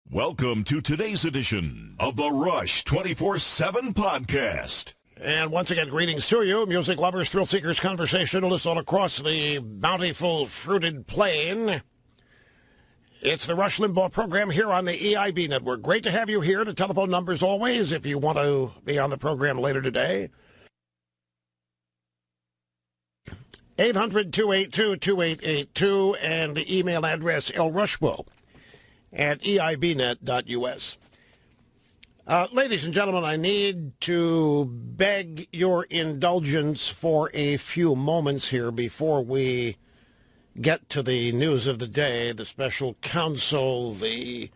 Welcome to today's edition of the Rush 24/7 podcast. And once again, greetings to you, music lovers, thrill seekers, conversationalists all across the bountiful, fruited plain. It's the Rush Limbaugh program here on the EIB network. Great to have you here. The telephone number's always, if you want to be on the program later today, 800-282-2882, and the email address lrushbo@eibnet.us. Ladies and gentlemen, I need to beg your indulgence for a few moments here before we get to the news of the day, the special counsel, the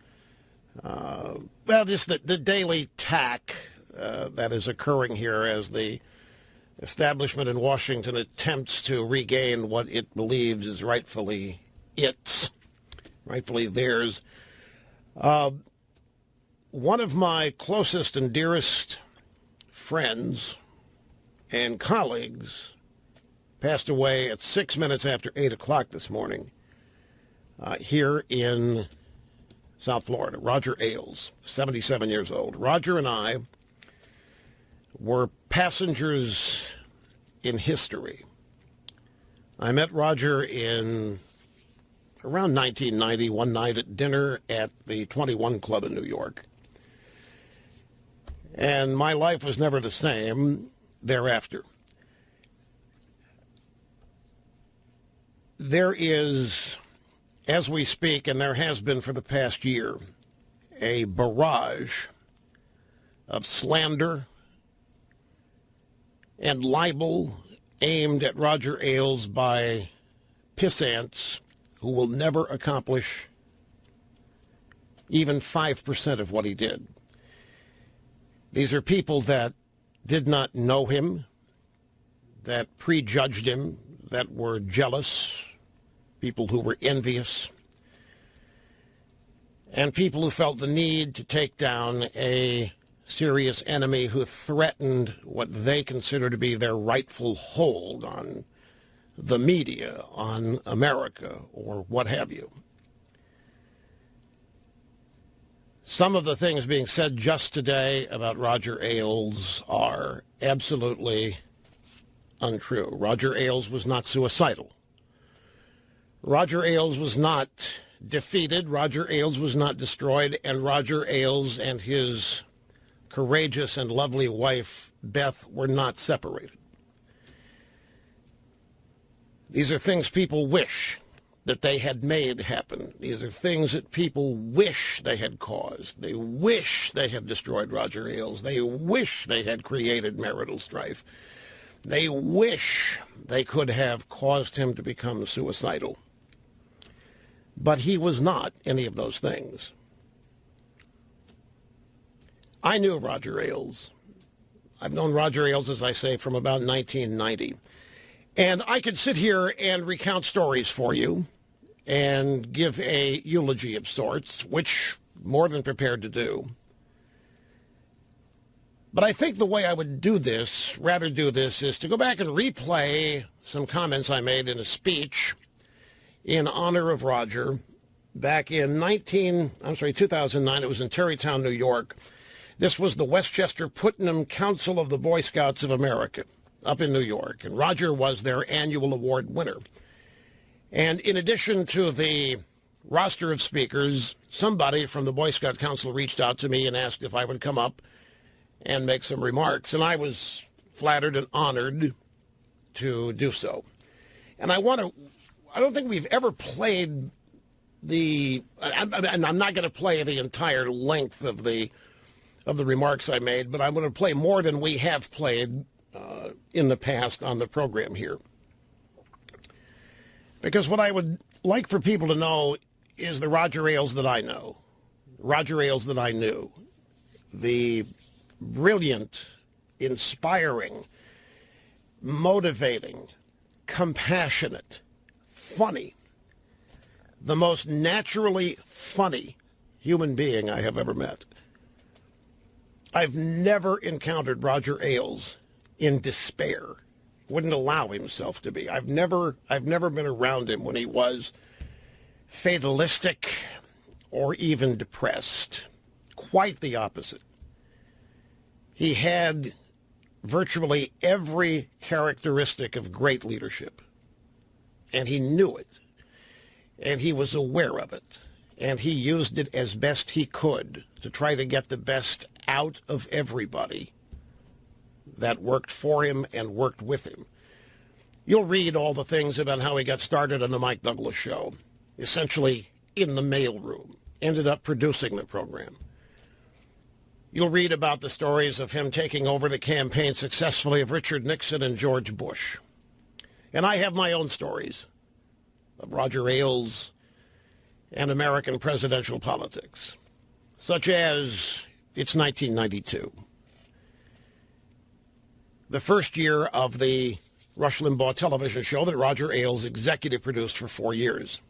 daily tack that is occurring here as the establishment in Washington attempts to regain what it believes is rightfully theirs. One of my closest and dearest friends and colleagues passed away at 6 minutes after 8 o'clock this morning here in South Florida. Roger Ailes, 77 years old. Roger and I were passengers in history. I met Roger in around 1990, one night at dinner at the 21 Club in New York. And my life was never the same thereafter. There is, as we speak, and there has been for the past year, a barrage of slander and libel aimed at Roger Ailes by pissants who will never accomplish even 5% of what he did. These are people that did not know him, that prejudged him, that were jealous, people who were envious, and people who felt the need to take down a serious enemy who threatened what they consider to be their rightful hold on the media, on America, or what have you. Some of the things being said just today about Roger Ailes are absolutely untrue. Roger Ailes was not suicidal. Roger Ailes was not defeated. Roger Ailes was not destroyed. And Roger Ailes and his courageous and lovely wife, Beth, were not separated. These are things people wish that they had made happen. These are things that people wish they had caused. They wish they had destroyed Roger Ailes. They wish they had created marital strife. They wish they could have caused him to become suicidal. But he was not any of those things. I knew Roger Ailes. I've known Roger Ailes, as I say, from about 1990. And I could sit here and recount stories for you and give a eulogy of sorts, which I'm more than prepared to do. But I think the way I would rather do this, is to go back and replay some comments I made in a speech in honor of Roger back in 2009. It was in Tarrytown, New York. This was the Westchester Putnam Council of the Boy Scouts of America up in New York, and Roger was their annual award winner. And in addition to the roster of speakers, somebody from the Boy Scout Council reached out to me and asked if I would come up and make some remarks, and I was flattered and honored to do so. And I don't think we've ever played I'm not going to play the entire length of the remarks I made, but I'm going to play more than we have played in the past on the program here. Because what I would like for people to know is the Roger Ailes that I know, Roger Ailes that I knew, the brilliant, inspiring, motivating, compassionate, funny, the most naturally funny human being I have ever met. I've never encountered Roger Ailes in despair. Wouldn't allow himself to be. I've never been around him when he was fatalistic or even depressed. Quite the opposite. He had virtually every characteristic of great leadership. And he knew it. And he was aware of it. And he used it as best he could to try to get the best out of everybody that worked for him and worked with him. You'll read all the things about how he got started on the Mike Douglas show, essentially in the mailroom, ended up producing the program. You'll read about the stories of him taking over the campaign successfully of Richard Nixon and George Bush. And I have my own stories of Roger Ailes and American presidential politics, such as it's 1992. The first year of the Rush Limbaugh television show that Roger Ailes executive produced for 4 years.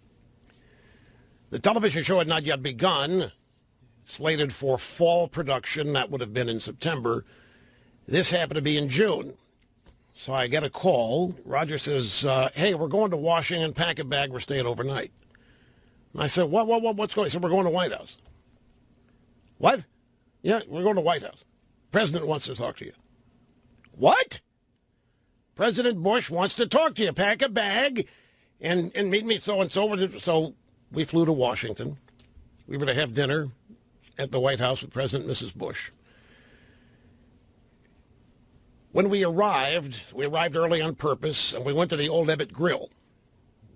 The television show had not yet begun, slated for fall production. That would have been in September. This happened to be in June. So I get a call. Roger says, hey, we're going to Washington, pack a bag, we're staying overnight. And I said, what's going on? He said, we're going to White House. What? Yeah, we're going to White House. President wants to talk to you. What? President Bush wants to talk to you. Pack a bag and meet me so-and-so. So we flew to Washington. We were to have dinner at the White House with President and Mrs. Bush. When we arrived early on purpose, and we went to the Old Ebbitt Grill,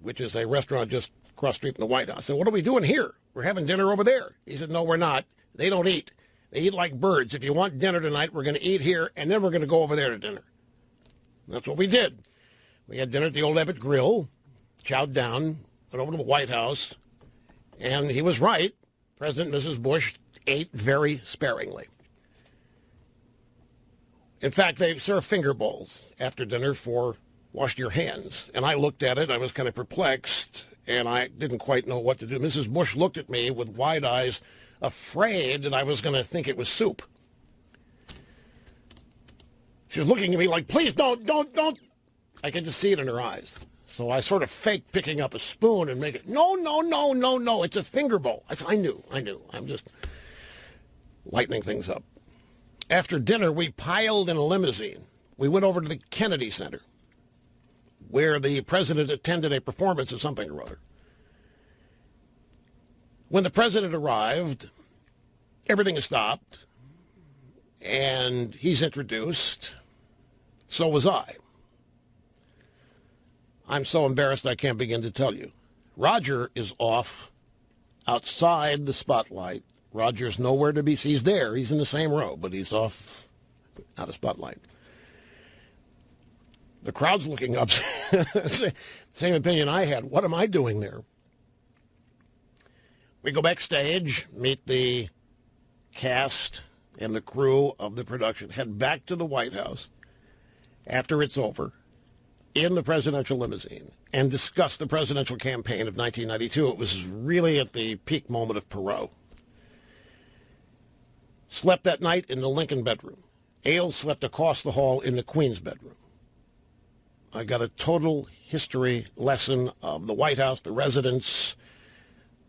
which is a restaurant just across the street from the White House. I said, what are we doing here? We're having dinner over there. He said, no, we're not. They don't eat. They eat like birds. If you want dinner tonight, we're going to eat here, and then we're going to go over there to dinner. That's what we did. We had dinner at the Old Ebbitt Grill, chowed down, went over to the White House, and he was right. President and Mrs. Bush ate very sparingly. In fact, they served finger bowls after dinner for wash your hands. And I looked at it. I was kind of perplexed, and I didn't quite know what to do. Mrs. Bush looked at me with wide eyes, afraid that I was going to think it was soup. She was looking at me like, please, don't. I could just see it in her eyes. So I sort of faked picking up a spoon and make it, no, it's a finger bowl. I said, I knew. I'm just lightening things up. After dinner, we piled in a limousine. We went over to the Kennedy Center, where the president attended a performance of something or other. When the president arrived, everything is stopped, and he's introduced. So was I. I'm so embarrassed I can't begin to tell you. Roger is off outside the spotlight. Roger's nowhere to be seen. He's there. He's in the same row, but he's off out of spotlight. The crowd's looking up. Same opinion I had. What am I doing there? We go backstage, meet the cast and the crew of the production, head back to the White House after it's over in the presidential limousine and discuss the presidential campaign of 1992. It was really at the peak moment of Perot. Slept that night in the Lincoln bedroom. Ailes slept across the hall in the Queen's bedroom. I got a total history lesson of the White House, the residence,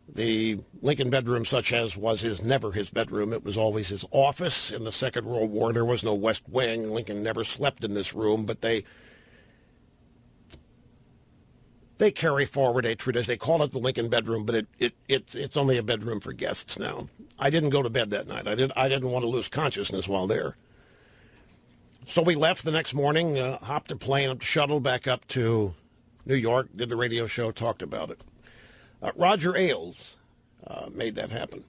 the Lincoln bedroom, such as was never his bedroom. It was always his office. In the Second World War, there was no West Wing. Lincoln never slept in this room, but they carry forward a tradition. They call it the Lincoln bedroom, but it's only a bedroom for guests now. I didn't go to bed that night. I didn't want to lose consciousness while there. So we left the next morning, hopped a plane, up shuttle back up to New York, did the radio show, talked about it. Roger Ailes made that happen.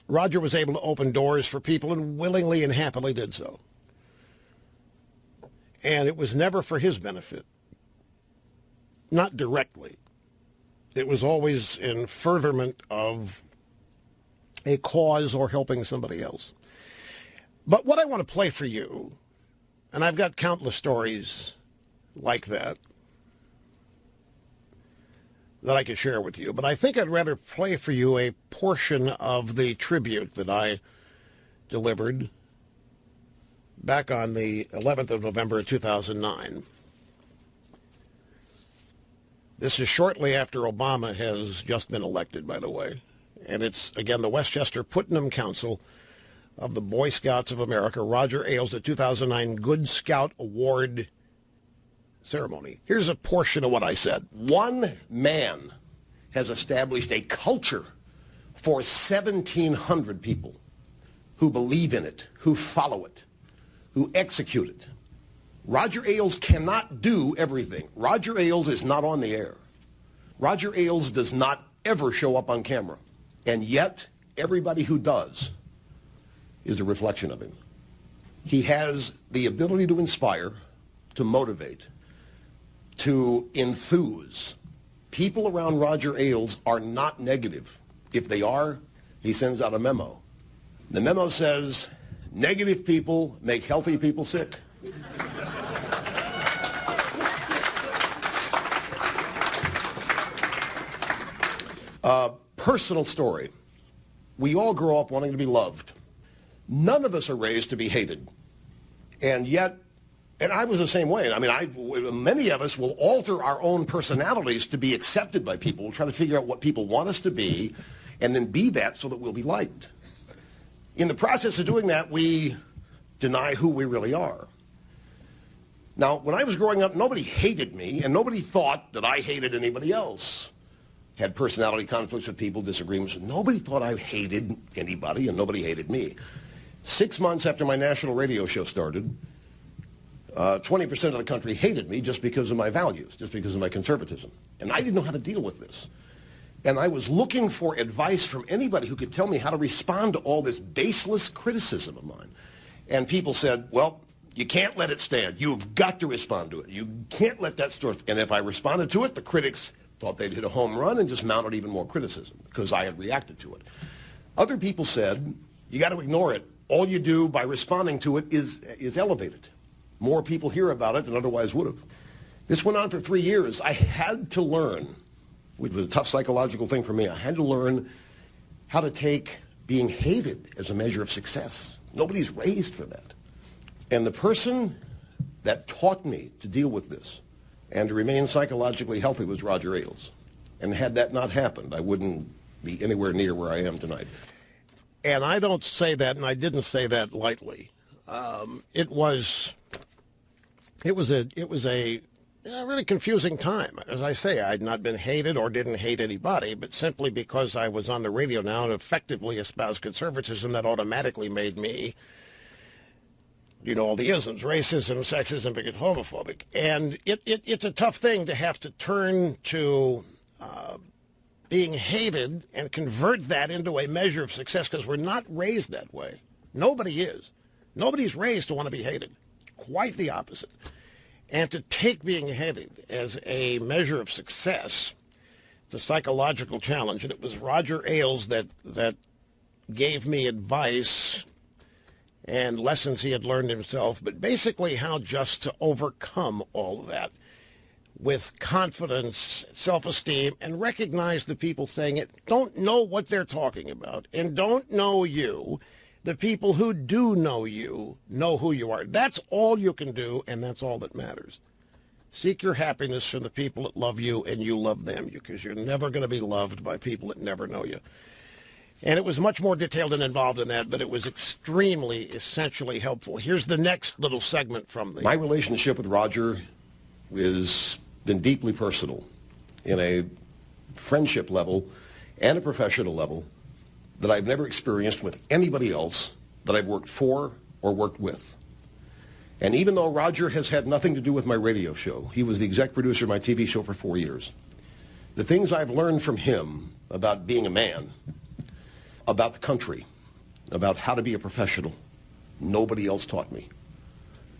Roger was able to open doors for people and willingly and happily did so. And it was never for his benefit. Not directly. It was always in furtherment of a cause or helping somebody else. But what I want to play for you, and I've got countless stories like that I could share with you, but I think I'd rather play for you a portion of the tribute that I delivered back on the 11th of November of 2009. This is shortly after Obama has just been elected, by the way. And it's, again, the Westchester Putnam Council of the Boy Scouts of America, Roger Ailes, the 2009 Good Scout Award ceremony. Here's a portion of what I said. One man has established a culture for 1,700 people who believe in it, who follow it, who execute it. Roger Ailes cannot do everything. Roger Ailes is not on the air. Roger Ailes does not ever show up on camera. And yet, everybody who does is a reflection of him. He has the ability to inspire, to motivate, to enthuse. People around Roger Ailes are not negative. If they are, he sends out a memo. The memo says, negative people make healthy people sick. Personal story. We all grow up wanting to be loved. None of us are raised to be hated. And yet, and I was the same way. I mean, many of us will alter our own personalities to be accepted by people. We'll try to figure out what people want us to be and then be that so that we'll be liked. In the process of doing that, we deny who we really are. Now, when I was growing up, nobody hated me, and nobody thought that I hated anybody else. Had personality conflicts with people, disagreements. Nobody thought I hated anybody, and nobody hated me. 6 months after my national radio show started, 20% of the country hated me just because of my values, just because of my conservatism. And I didn't know how to deal with this. And I was looking for advice from anybody who could tell me how to respond to all this baseless criticism of mine. And people said, well, you can't let it stand. You've got to respond to it. You can't let that store. And if I responded to it, the critics thought they'd hit a home run and just mounted even more criticism because I had reacted to it. Other people said, you got to ignore it. All you do by responding to it is elevate it. More people hear about it than otherwise would have. This went on for 3 years. I had to learn, which was a tough psychological thing for me, I had to learn how to take being hated as a measure of success. Nobody's raised for that. And the person that taught me to deal with this and to remain psychologically healthy was Roger Ailes. And had that not happened, I wouldn't be anywhere near where I am tonight. And I don't say that, and I didn't say that lightly. It was a really confusing time. As I say, I had not been hated or didn't hate anybody, but simply because I was on the radio now and effectively espoused conservatism, that automatically made me, all the isms, racism, sexism, bigot, homophobic. And it's a tough thing to have to turn to being hated and convert that into a measure of success, because we're not raised that way. Nobody is. Nobody's raised to want to be hated. Quite the opposite. And to take being hated as a measure of success, it's a psychological challenge. And it was Roger Ailes that gave me advice and lessons he had learned himself, but basically how just to overcome all of that with confidence, self-esteem, and recognize the people saying it don't know what they're talking about and don't know you. The people who do know you know who you are. That's all you can do, and that's all that matters. Seek your happiness from the people that love you, and you love them, because you're never going to be loved by people that never know you. And it was much more detailed and involved in that, but it was extremely, essentially helpful. Here's the next little segment from the... My relationship with Roger has been deeply personal in a friendship level and a professional level that I've never experienced with anybody else that I've worked for or worked with. And even though Roger has had nothing to do with my radio show, he was the exec producer of my TV show for 4 years, the things I've learned from him about being a man, about the country, about how to be a professional, nobody else taught me.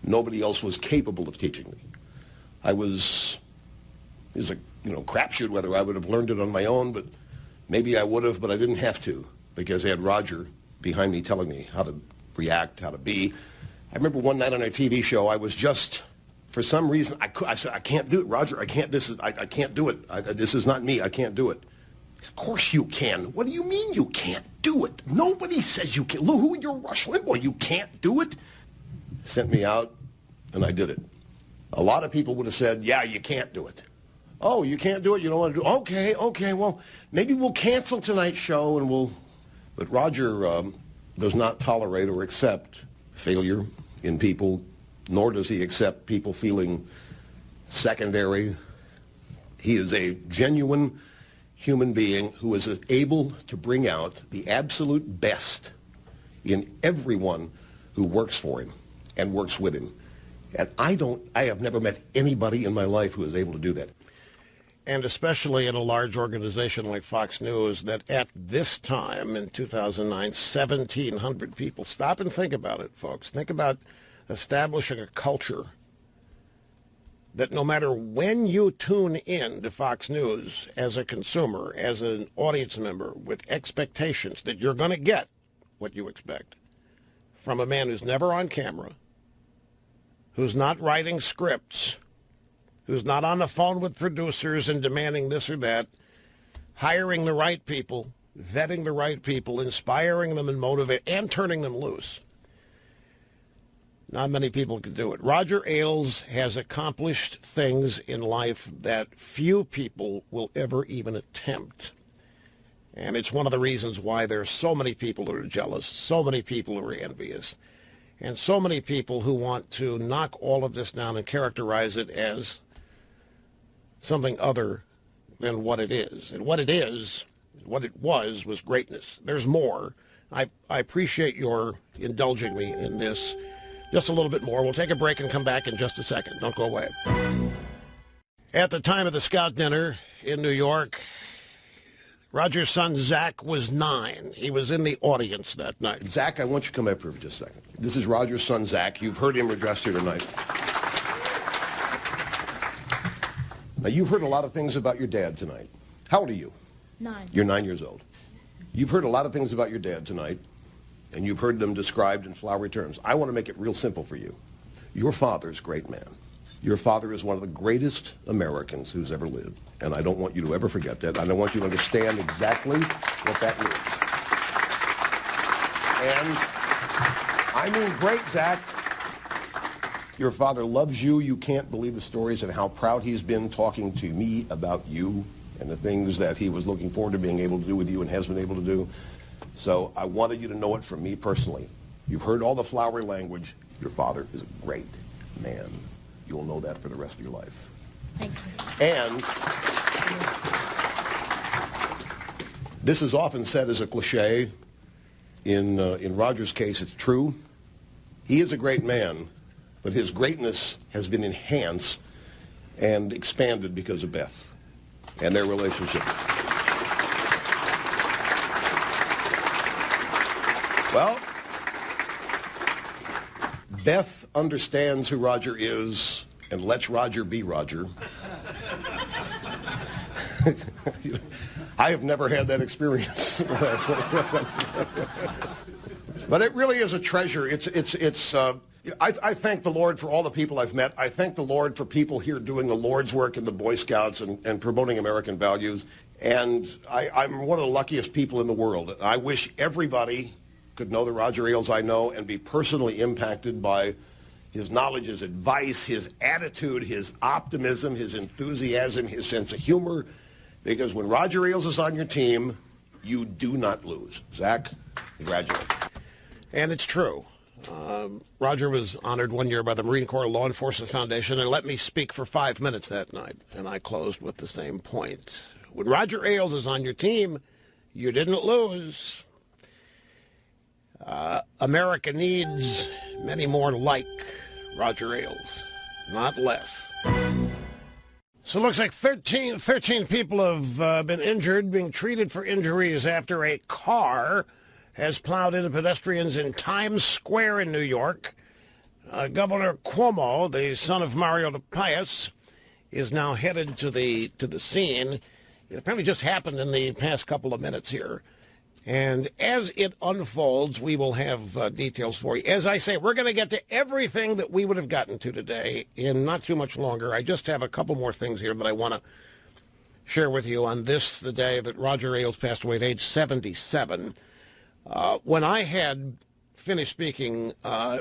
Nobody else was capable of teaching me. It was a crapshoot whether I would have learned it on my own, but maybe I would have, but I didn't have to, because I had Roger behind me telling me how to react, how to be. I remember one night on our TV show, I was just, for some reason, I said, I can't do it, Roger. I can't do it. This is not me. I can't do it. Of course you can. What do you mean you can't do it? Nobody says you can. Who you're Rush Limbaugh? You can't do it? Sent me out, and I did it. A lot of people would have said, yeah, you can't do it. Oh, you can't do it? You don't want to do it? Okay, well, maybe we'll cancel tonight's show and we'll... But Roger does not tolerate or accept failure in people, nor does he accept people feeling secondary. He is a genuine human being who is able to bring out the absolute best in everyone who works for him and works with him. And I have never met anybody in my life who is able to do that. And especially in a large organization like Fox News, that at this time in 2009, 1,700 people. Stop and think about it, folks. Think about establishing a culture that no matter when you tune in to Fox News as a consumer, as an audience member, with expectations that you're going to get what you expect from a man who's never on camera, who's not writing scripts, who's not on the phone with producers and demanding this or that, hiring the right people, vetting the right people, inspiring them and motivating, and turning them loose. Not many people can do it. Roger Ailes has accomplished things in life that few people will ever even attempt. And it's one of the reasons why there's so many people who are jealous, so many people who are envious, and so many people who want to knock all of this down and characterize it as something other than what it is. And what it is, what it was greatness. There's more. I appreciate your indulging me in this just a little bit more. We'll take a break and come back in just a second. Don't go away. At the time of the Scout dinner in New York, Roger's son, Zach, was 9. He was in the audience that night. Zach, I want you to come up here for just a second. This is Roger's son, Zach. You've heard him addressed here tonight. Now, you've heard a lot of things about your dad tonight. How old are you? 9. You're 9 years old. You've heard a lot of things about your dad tonight, and you've heard them described in flowery terms. I want to make it real simple for you. Your father's a great man. Your father is one of the greatest Americans who's ever lived, and I don't want you to ever forget that. I don't want you to understand exactly what that means. And I mean great, Zach. Your father loves you. You can't believe the stories and how proud he's been talking to me about you and the things that he was looking forward to being able to do with you and has been able to do. So I wanted you to know it from me personally. You've heard all the flowery language. Your father is a great man. You'll know that for the rest of your life. Thank you. And this is often said as a cliche. In Roger's case, it's true. He is a great man, but his greatness has been enhanced and expanded because of Beth and their relationship. Well, Beth understands who Roger is and lets Roger be Roger. I have never had that experience. But it really is a treasure. I thank the Lord for all the people I've met. I thank the Lord for people here doing the Lord's work in the Boy Scouts and promoting American values. And I'm one of the luckiest people in the world. I wish everybody could know the Roger Ailes I know and be personally impacted by his knowledge, his advice, his attitude, his optimism, his enthusiasm, his sense of humor. Because when Roger Ailes is on your team, you do not lose. Zach, congratulations. And it's true. Roger was honored one year by the Marine Corps Law Enforcement Foundation and let me speak for 5 minutes that night. And I closed with the same point. When Roger Ailes is on your team, you didn't lose. America needs many more like Roger Ailes, not less. So it looks like 13 people have been injured, being treated for injuries after a car has plowed into pedestrians in Times Square in New York. Governor Cuomo, the son of Mario de Pius, is now headed to the scene. It apparently just happened in the past couple of minutes here. And as it unfolds, we will have details for you. As I say, we're going to get to everything that we would have gotten to today in not too much longer. I just have a couple more things here that I want to share with you on this, the day that Roger Ailes passed away at age 77. When I had finished speaking, I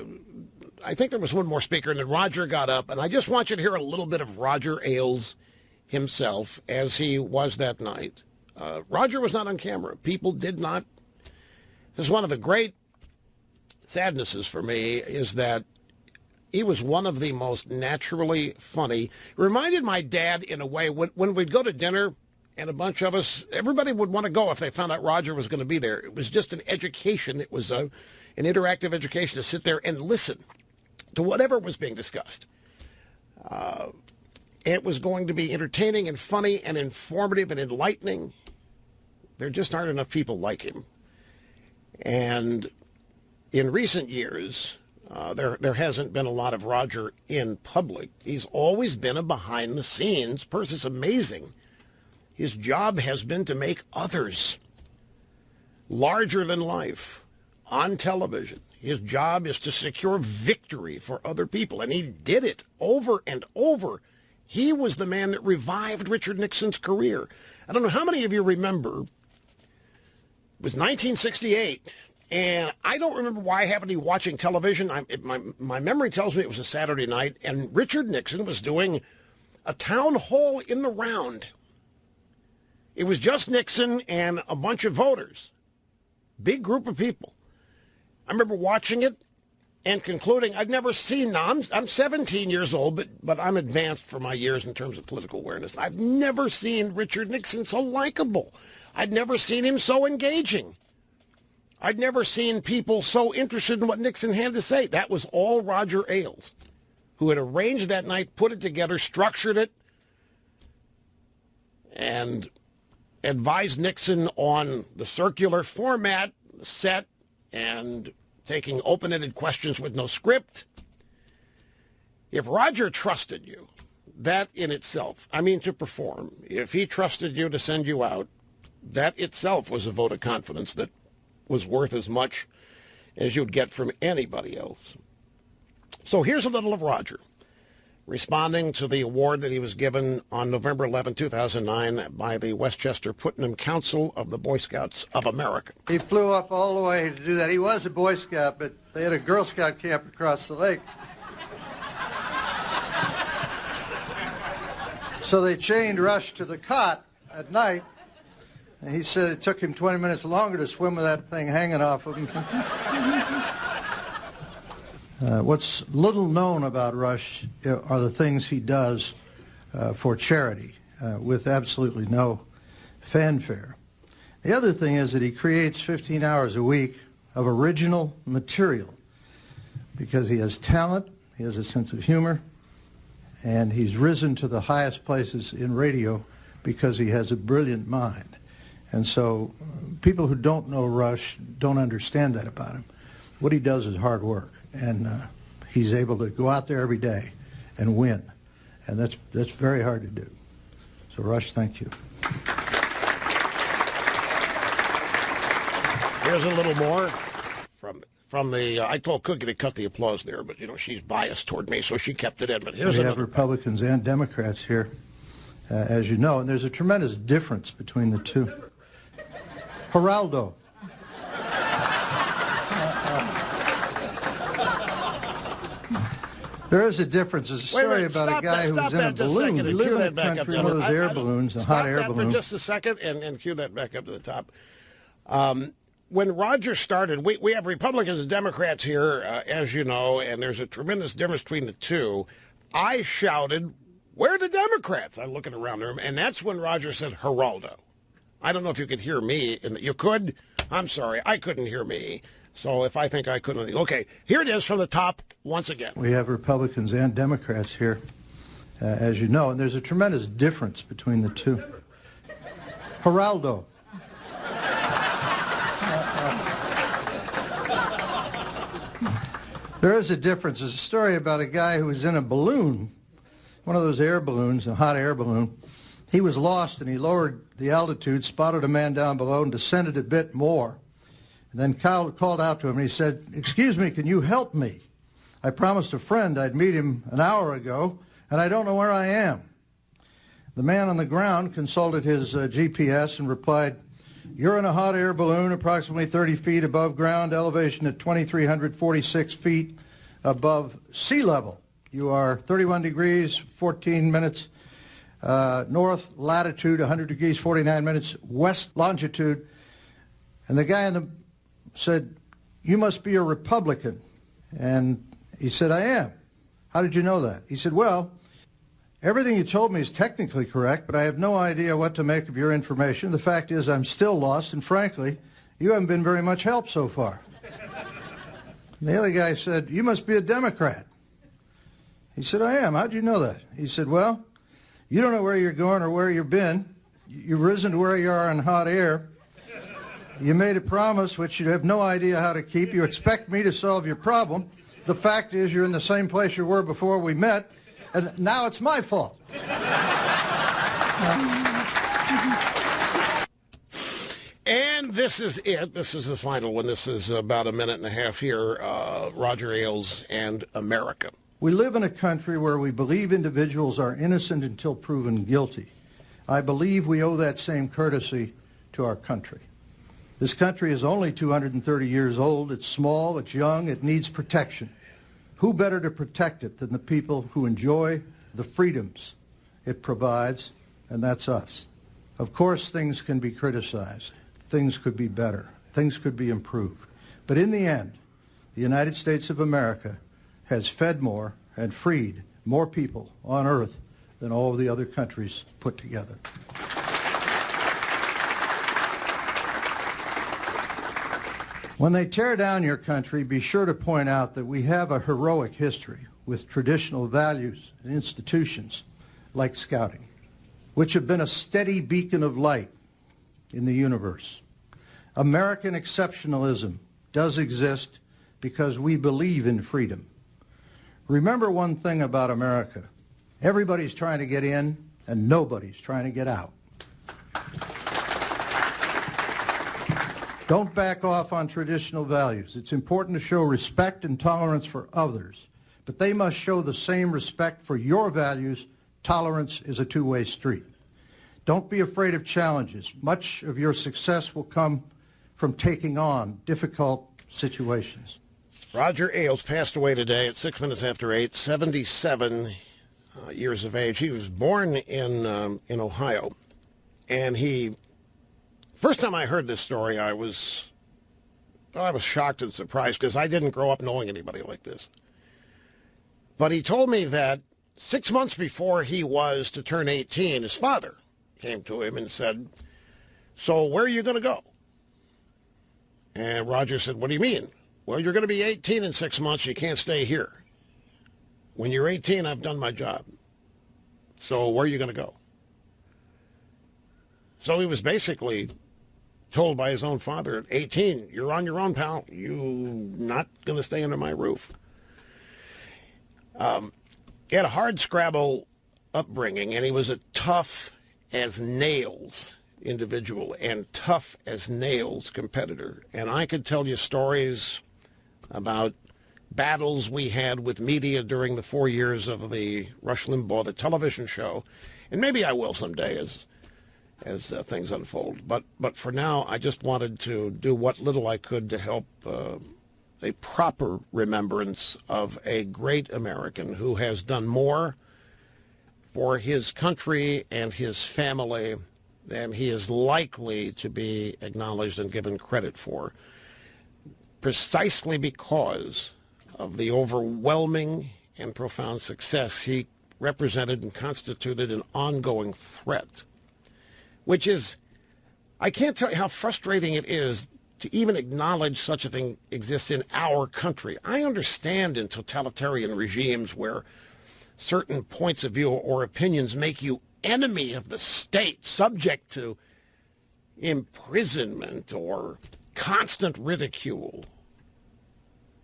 think there was one more speaker, and then Roger got up, and I just want you to hear a little bit of Roger Ailes himself as he was that night. Roger was not on camera. People did not. This is one of the great sadnesses for me, is that he was one of the most naturally funny. It reminded my dad in a way when we'd go to dinner and a bunch of us, everybody would want to go if they found out Roger was going to be there. It was just an education. It was an interactive education to sit there and listen to whatever was being discussed. It was going to be entertaining and funny and informative and enlightening. There just aren't enough people like him. And in recent years, there hasn't been a lot of Roger in public. He's always been a behind-the-scenes person. It's amazing. His job has been to make others larger than life on television. His job is to secure victory for other people, and he did it over and over. He was the man that revived Richard Nixon's career. I don't know how many of you remember, it was 1968, and I don't remember why I happened to be watching television. My memory tells me it was a Saturday night, and Richard Nixon was doing a town hall in the round. It was just Nixon and a bunch of voters, big group of people. I remember watching it and concluding, I've never seen, now I'm 17 years old, but I'm advanced for my years in terms of political awareness. I've never seen Richard Nixon so likable. I'd never seen him so engaging. I'd never seen people so interested in what Nixon had to say. That was all Roger Ailes, who had arranged that night, put it together, structured it, and advised Nixon on the circular format, set, and taking open-ended questions with no script. If Roger trusted you, that in itself, I mean to perform, if he trusted you to send you out, that itself was a vote of confidence that was worth as much as you'd get from anybody else. So here's a little of Roger, responding to the award that he was given on November 11, 2009 by the Westchester Putnam Council of the Boy Scouts of America. He flew up all the way to do that. He was a Boy Scout, but they had a Girl Scout camp across the lake. So they chained Rush to the cot at night, and he said it took him 20 minutes longer to swim with that thing hanging off of him. What's little known about Rush are the things he does for charity with absolutely no fanfare. The other thing is that he creates 15 hours a week of original material because he has talent, he has a sense of humor, and he's risen to the highest places in radio because he has a brilliant mind. And so people who don't know Rush don't understand that about him. What he does is hard work, and he's able to go out there every day and win, and that's very hard to do. So Rush, thank you. Here's a little more from the. I told Cookie to cut the applause there, but she's biased toward me, so she kept it in. But here's we have Republicans and Democrats here, as you know, and there's a tremendous difference between the two. Geraldo. There is a difference. There's a story about a guy who was in a balloon. He lived in the country, one of those air balloons, a hot air balloon. Stop that for just a second and cue that back up to the top. When Roger started, we have Republicans and Democrats here, as you know, and there's a tremendous difference between the two. I shouted, "Where are the Democrats?" I'm looking around the room, and that's when Roger said, "Geraldo." I don't know if you could hear me. You could? I'm sorry, I couldn't hear me. So if I think I couldn't, okay, here it is from the top once again. We have Republicans and Democrats here, as you know, and there's a tremendous difference between the two. Geraldo. There is a difference. There's a story about a guy who was in a balloon, one of those air balloons, a hot air balloon. He was lost, and he lowered the altitude, spotted a man down below, and descended a bit more. And then called out to him, and he said, "Excuse me, can you help me? I promised a friend I'd meet him an hour ago, and I don't know where I am." The man on the ground consulted his GPS and replied, "You're in a hot air balloon approximately 30 feet above ground elevation at 2,346 feet above sea level. You are 31 degrees, 14 minutes north latitude, 100 degrees, 49 minutes, west longitude. And the guy said, "You must be a Republican." And he said, "I am." "How did you know that?" He said, "Well, everything you told me is technically correct, but I have no idea what to make of your information. The fact is I'm still lost, and frankly, you haven't been very much help so far." And the other guy said, "You must be a Democrat." He said, "I am. How'd you know that?" He said, "Well, you don't know where you're going or where you've been. You've risen to where you are in hot air. You made a promise which you have no idea how to keep. You expect me to solve your problem. The fact is you're in the same place you were before we met, and now it's my fault." And this is it. This is the final one. This is about a minute and a half here. Roger Ailes and America. We live in a country where we believe individuals are innocent until proven guilty. I believe we owe that same courtesy to our country. This country is only 230 years old. It's small, it's young, it needs protection. Who better to protect it than the people who enjoy the freedoms it provides, and that's us. Of course, things can be criticized. Things could be better. Things could be improved. But in the end, the United States of America has fed more and freed more people on earth than all of the other countries put together. When they tear down your country, be sure to point out that we have a heroic history with traditional values and institutions like scouting, which have been a steady beacon of light in the universe. American exceptionalism does exist because we believe in freedom. Remember one thing about America. Everybody's trying to get in and nobody's trying to get out. Don't back off on traditional values. It's important to show respect and tolerance for others, but they must show the same respect for your values. Tolerance is a two-way street. Don't be afraid of challenges. Much of your success will come from taking on difficult situations. Roger Ailes passed away today at 6 minutes after 8, 77 years of age. He was born in Ohio, and first time I heard this story, I was shocked and surprised because I didn't grow up knowing anybody like this. But he told me that 6 months before he was to turn 18, his father came to him and said, "So where are you going to go?" And Roger said, "What do you mean?" "Well, you're going to be 18 in 6 months. You can't stay here. When you're 18, I've done my job. So where are you going to go?" So he was basically told by his own father at 18, "You're on your own, pal. You're not going to stay under my roof." He had a hard scrabble upbringing, and he was a tough as nails individual and tough as nails competitor. And I could tell you stories about battles we had with media during the 4 years of the Rush Limbaugh, the television show, and maybe I will someday as things unfold. But for now, I just wanted to do what little I could to help a proper remembrance of a great American who has done more for his country and his family than he is likely to be acknowledged and given credit for, precisely because of the overwhelming and profound success he represented and constituted an ongoing threat, which is, I can't tell you how frustrating it is to even acknowledge such a thing exists in our country. I understand in totalitarian regimes where certain points of view or opinions make you enemy of the state, subject to imprisonment or constant ridicule,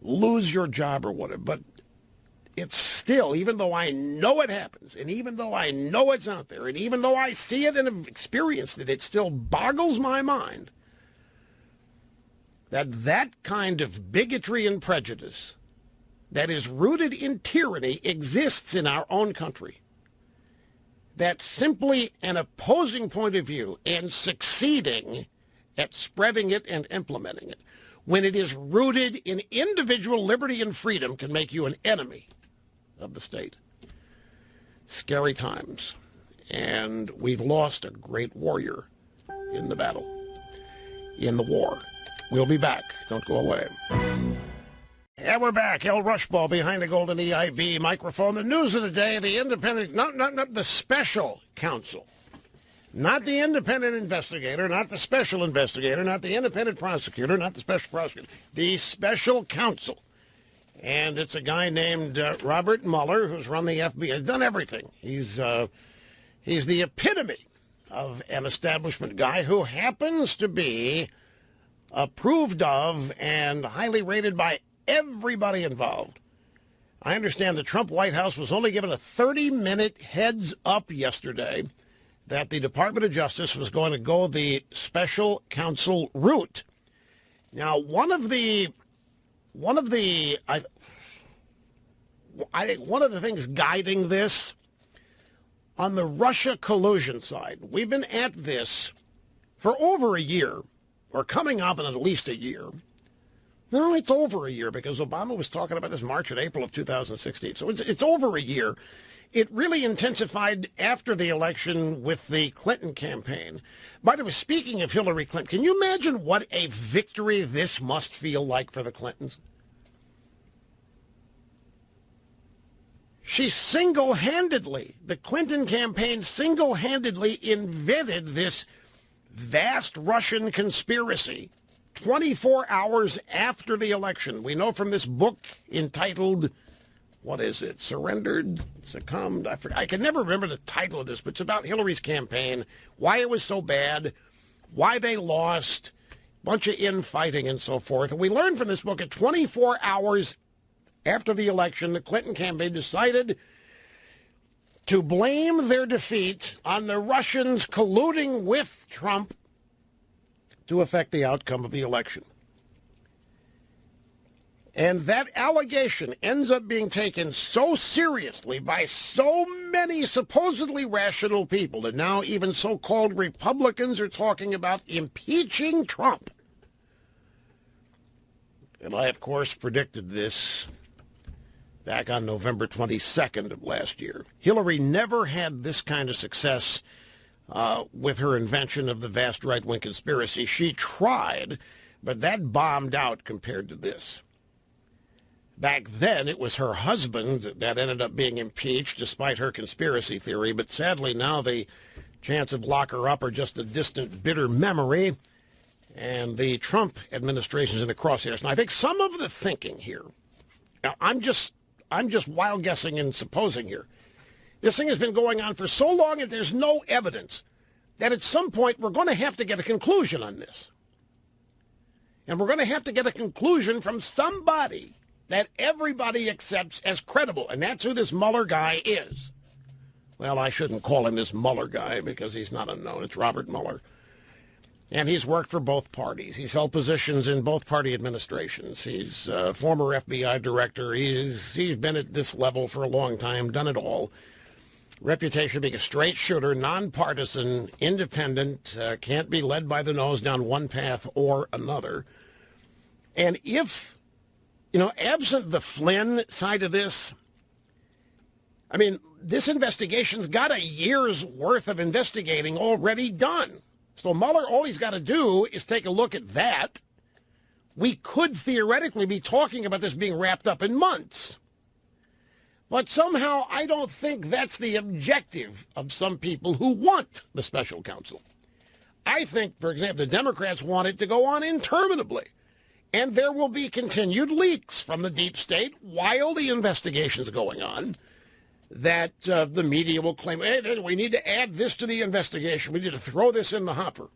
lose your job or whatever. But it's still, even though I know it happens, and even though I know it's out there, and even though I see it and have experienced it, it still boggles my mind that that kind of bigotry and prejudice that is rooted in tyranny exists in our own country. That simply an opposing point of view and succeeding at spreading it and implementing it, when it is rooted in individual liberty and freedom, can make you an enemy of the state. Scary times. and we've lost a great warrior in the battle, in the war. We'll be back. Don't go away. And we're back. El Rushball behind the golden EIB microphone. The news of the day, the independent, not the special counsel. Not the independent investigator, not the special investigator, not the independent prosecutor, not the special prosecutor. The special counsel. And it's a guy named Robert Mueller, who's run the FBI. He's done everything. He's the epitome of an establishment guy who happens to be approved of and highly rated by everybody involved. I understand the Trump White House was only given a 30-minute heads up yesterday that the Department of Justice was going to go the special counsel route. Now, one of the things guiding this on the Russia collusion side, we've been at this for over a year, or coming up in at least a year. No, it's over a year because Obama was talking about this March and April of 2016. So it's over a year. It really intensified after the election with the Clinton campaign. By the way, speaking of Hillary Clinton, can you imagine what a victory this must feel like for the Clintons? She single-handedly, the Clinton campaign single-handedly invented this vast Russian conspiracy 24 hours after the election. We know from this book entitled, what is it, Surrendered, Succumbed? I can never remember the title of this, but it's about Hillary's campaign, why it was so bad, why they lost, bunch of infighting and so forth. And we learned from this book at 24 hours after the election, the Clinton campaign decided to blame their defeat on the Russians colluding with Trump to affect the outcome of the election. And that allegation ends up being taken so seriously by so many supposedly rational people that now even so-called Republicans are talking about impeaching Trump. And I, of course, predicted this back on November 22nd of last year. Hillary never had this kind of success with her invention of the vast right-wing conspiracy. She tried, but that bombed out compared to this. Back then, it was her husband that ended up being impeached despite her conspiracy theory, but sadly now the chance of lock her up are just a distant, bitter memory, and the Trump administration is in the crosshairs. And I think some of the thinking here, now I'm just wild guessing and supposing here. This thing has been going on for so long and there's no evidence that at some point we're going to have to get a conclusion on this. And we're going to have to get a conclusion from somebody that everybody accepts as credible. And that's who this Mueller guy is. Well, I shouldn't call him this Mueller guy because he's not unknown. It's Robert Mueller. And he's worked for both parties. He's held positions in both party administrations. He's a former FBI director. He's been at this level for a long time, done it all. Reputation being a straight shooter, nonpartisan, independent, can't be led by the nose down one path or another. And if, absent the Flynn side of this, I mean, this investigation's got a year's worth of investigating already done. So Mueller, all he's got to do is take a look at that. We could theoretically be talking about this being wrapped up in months. But somehow I don't think that's the objective of some people who want the special counsel. I think, for example, the Democrats want it to go on interminably. And there will be continued leaks from the deep state while the investigation's going on that the media will claim, hey, we need to add this to the investigation. We need to throw this in the hopper.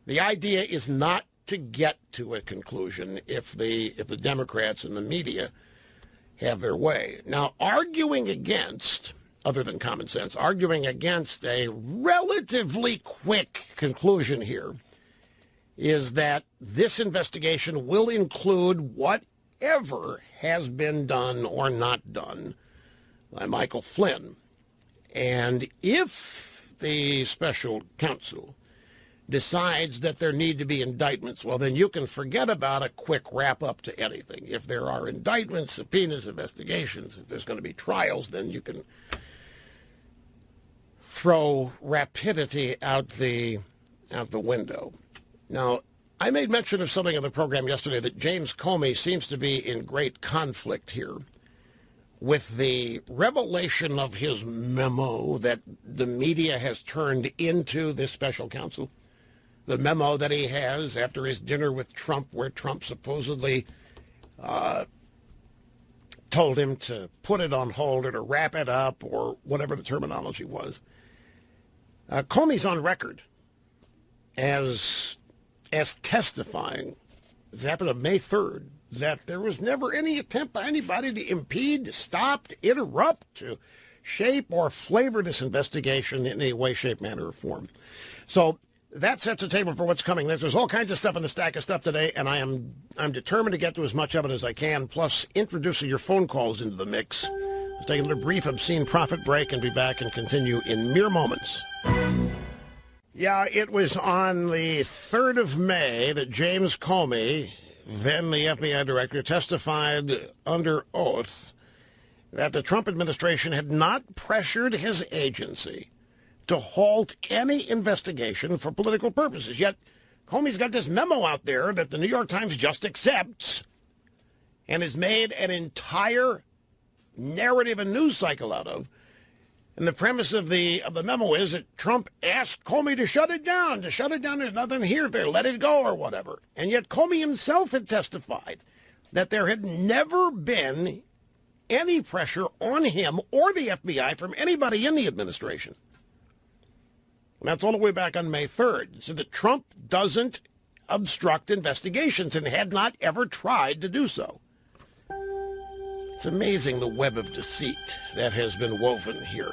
The idea is not to get to a conclusion if the Democrats and the media have their way. Now, arguing against, other than common sense, arguing against a relatively quick conclusion here is that this investigation will include whatever has been done or not done by Michael Flynn. And if the special counsel decides that there need to be indictments, well, then you can forget about a quick wrap-up to anything. If there are indictments, subpoenas, investigations, if there's going to be trials, then you can throw rapidity out the window. Now, I made mention of something on the program yesterday that James Comey seems to be in great conflict here with the revelation of his memo that the media has turned into this special counsel. The memo that he has after his dinner with Trump, where Trump supposedly told him to put it on hold or to wrap it up or whatever the terminology was. Comey's on record as testifying, this happened on May 3rd, that there was never any attempt by anybody to impede, to stop, to interrupt, to shape or flavor this investigation in any way, shape, manner, or form. So that sets the table for what's coming. There's all kinds of stuff in the stack of stuff today, and I'm determined to get to as much of it as I can, plus introducing your phone calls into the mix. Let's take another brief, obscene profit break and be back and continue in mere moments. Yeah, it was on the 3rd of May that James Comey, then the FBI director, testified under oath that the Trump administration had not pressured his agency to halt any investigation for political purposes. Yet Comey's got this memo out there that the New York Times just accepts and has made an entire narrative and news cycle out of. And the premise of the memo is that Trump asked Comey to shut it down. There's nothing here there, let it go or whatever. And yet Comey himself had testified that there had never been any pressure on him or the FBI from anybody in the administration. And that's all the way back on May 3rd. So that Trump doesn't obstruct investigations and had not ever tried to do so. It's amazing the web of deceit that has been woven here.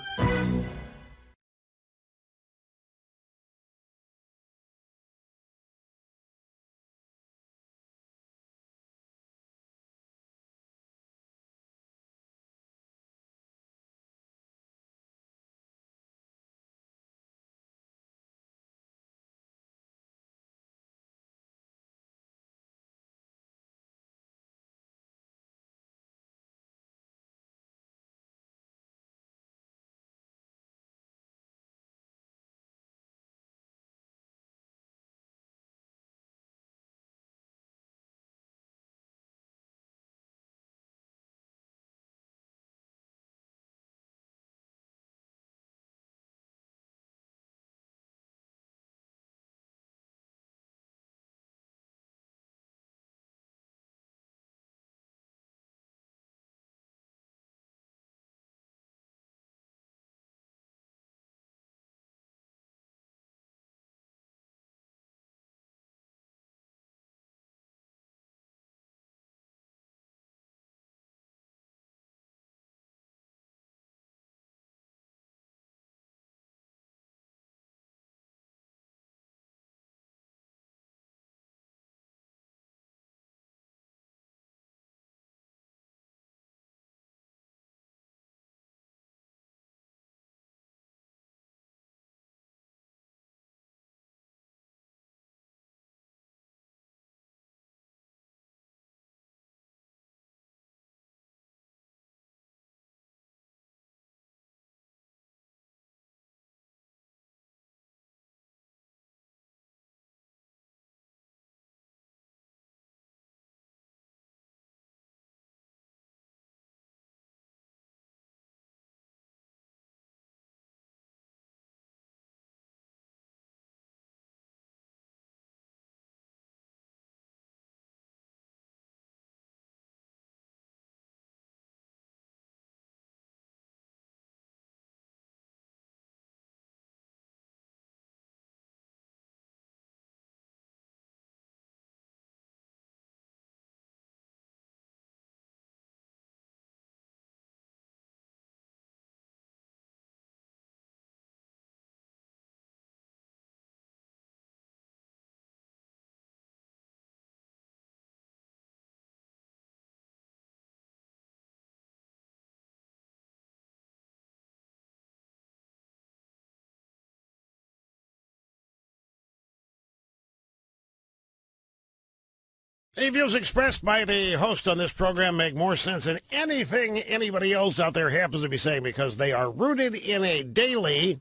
The views expressed by the host on this program make more sense than anything anybody else out there happens to be saying because they are rooted in a daily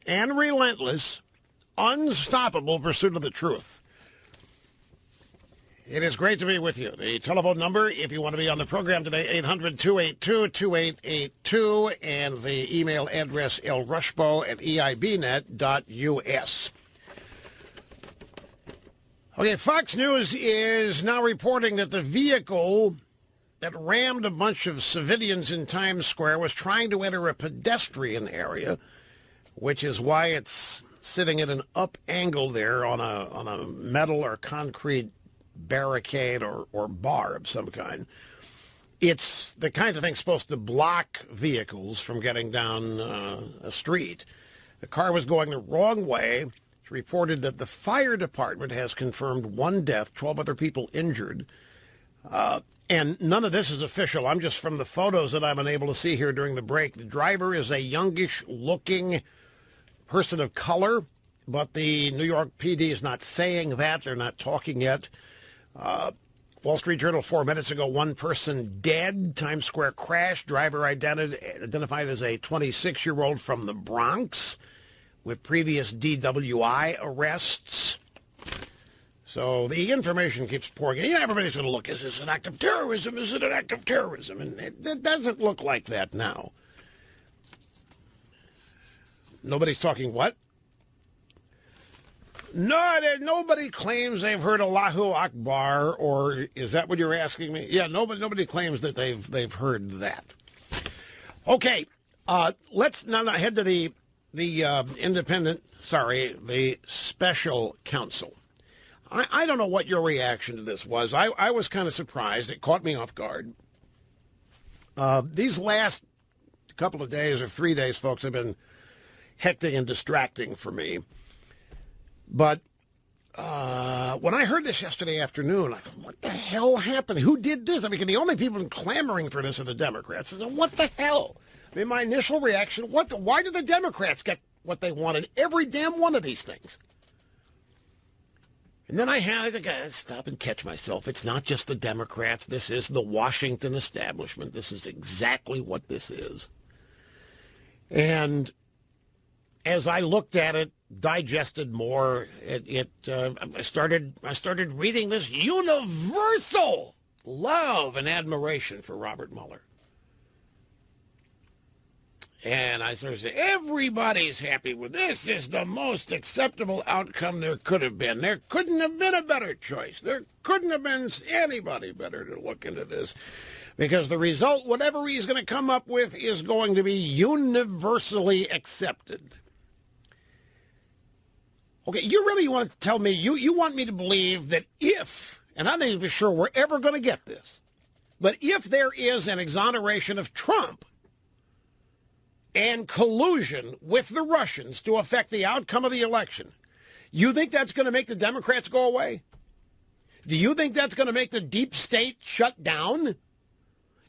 and relentless, unstoppable pursuit of the truth. It is great to be with you. The telephone number, if you want to be on the program today, 800-282-2882, and the email address lrushbo@eibnet.us. Okay, Fox News is now reporting that the vehicle that rammed a bunch of civilians in Times Square was trying to enter a pedestrian area, which is why it's sitting at an up angle there on a metal or concrete barricade or bar of some kind. It's the kind of thing supposed to block vehicles from getting down a street. The car was going the wrong way. It's reported that the fire department has confirmed 1 death, 12 other people injured. And none of this is official. I'm just from the photos that I've been able to see here during the break. The driver is a youngish-looking person of color, but the New York PD is not saying that. They're not talking yet. Wall Street Journal 4 minutes ago, 1 person dead. Times Square crash. Driver identified as a 26-year-old from the Bronx with previous DWI arrests. So the information keeps pouring in. Everybody's going to look, is this an act of terrorism? Is it an act of terrorism? And it doesn't look like that now. Nobody's talking what? No, nobody claims they've heard Allahu Akbar, or is that what you're asking me? Yeah, nobody claims that they've heard that. Okay, let's now head to the special counsel. I don't know what your reaction to this was. I was kind of surprised. It caught me off guard. These last couple of days or 3 days, folks, have been hectic and distracting for me. But when I heard this yesterday afternoon, I thought, what the hell happened? Who did this? I mean, the only people clamoring for this are the Democrats. I said, what the hell? I mean, my initial reaction, why did the Democrats get what they wanted? Every damn one of these things. And then I had to stop and catch myself. It's not just the Democrats. This is the Washington establishment. This is exactly what this is. And as I looked at it, digested more, I started reading this universal love and admiration for Robert Mueller. And I sort of said, everybody's happy with this. This is the most acceptable outcome there could have been. There couldn't have been a better choice. There couldn't have been anybody better to look into this. Because the result, whatever he's going to come up with, is going to be universally accepted. Okay, you really want to tell me, you want me to believe that if, and I'm not even sure we're ever going to get this, but if there is an exoneration of Trump and collusion with the Russians to affect the outcome of the election, you think that's going to make the Democrats go away? Do you think that's going to make the deep state shut down?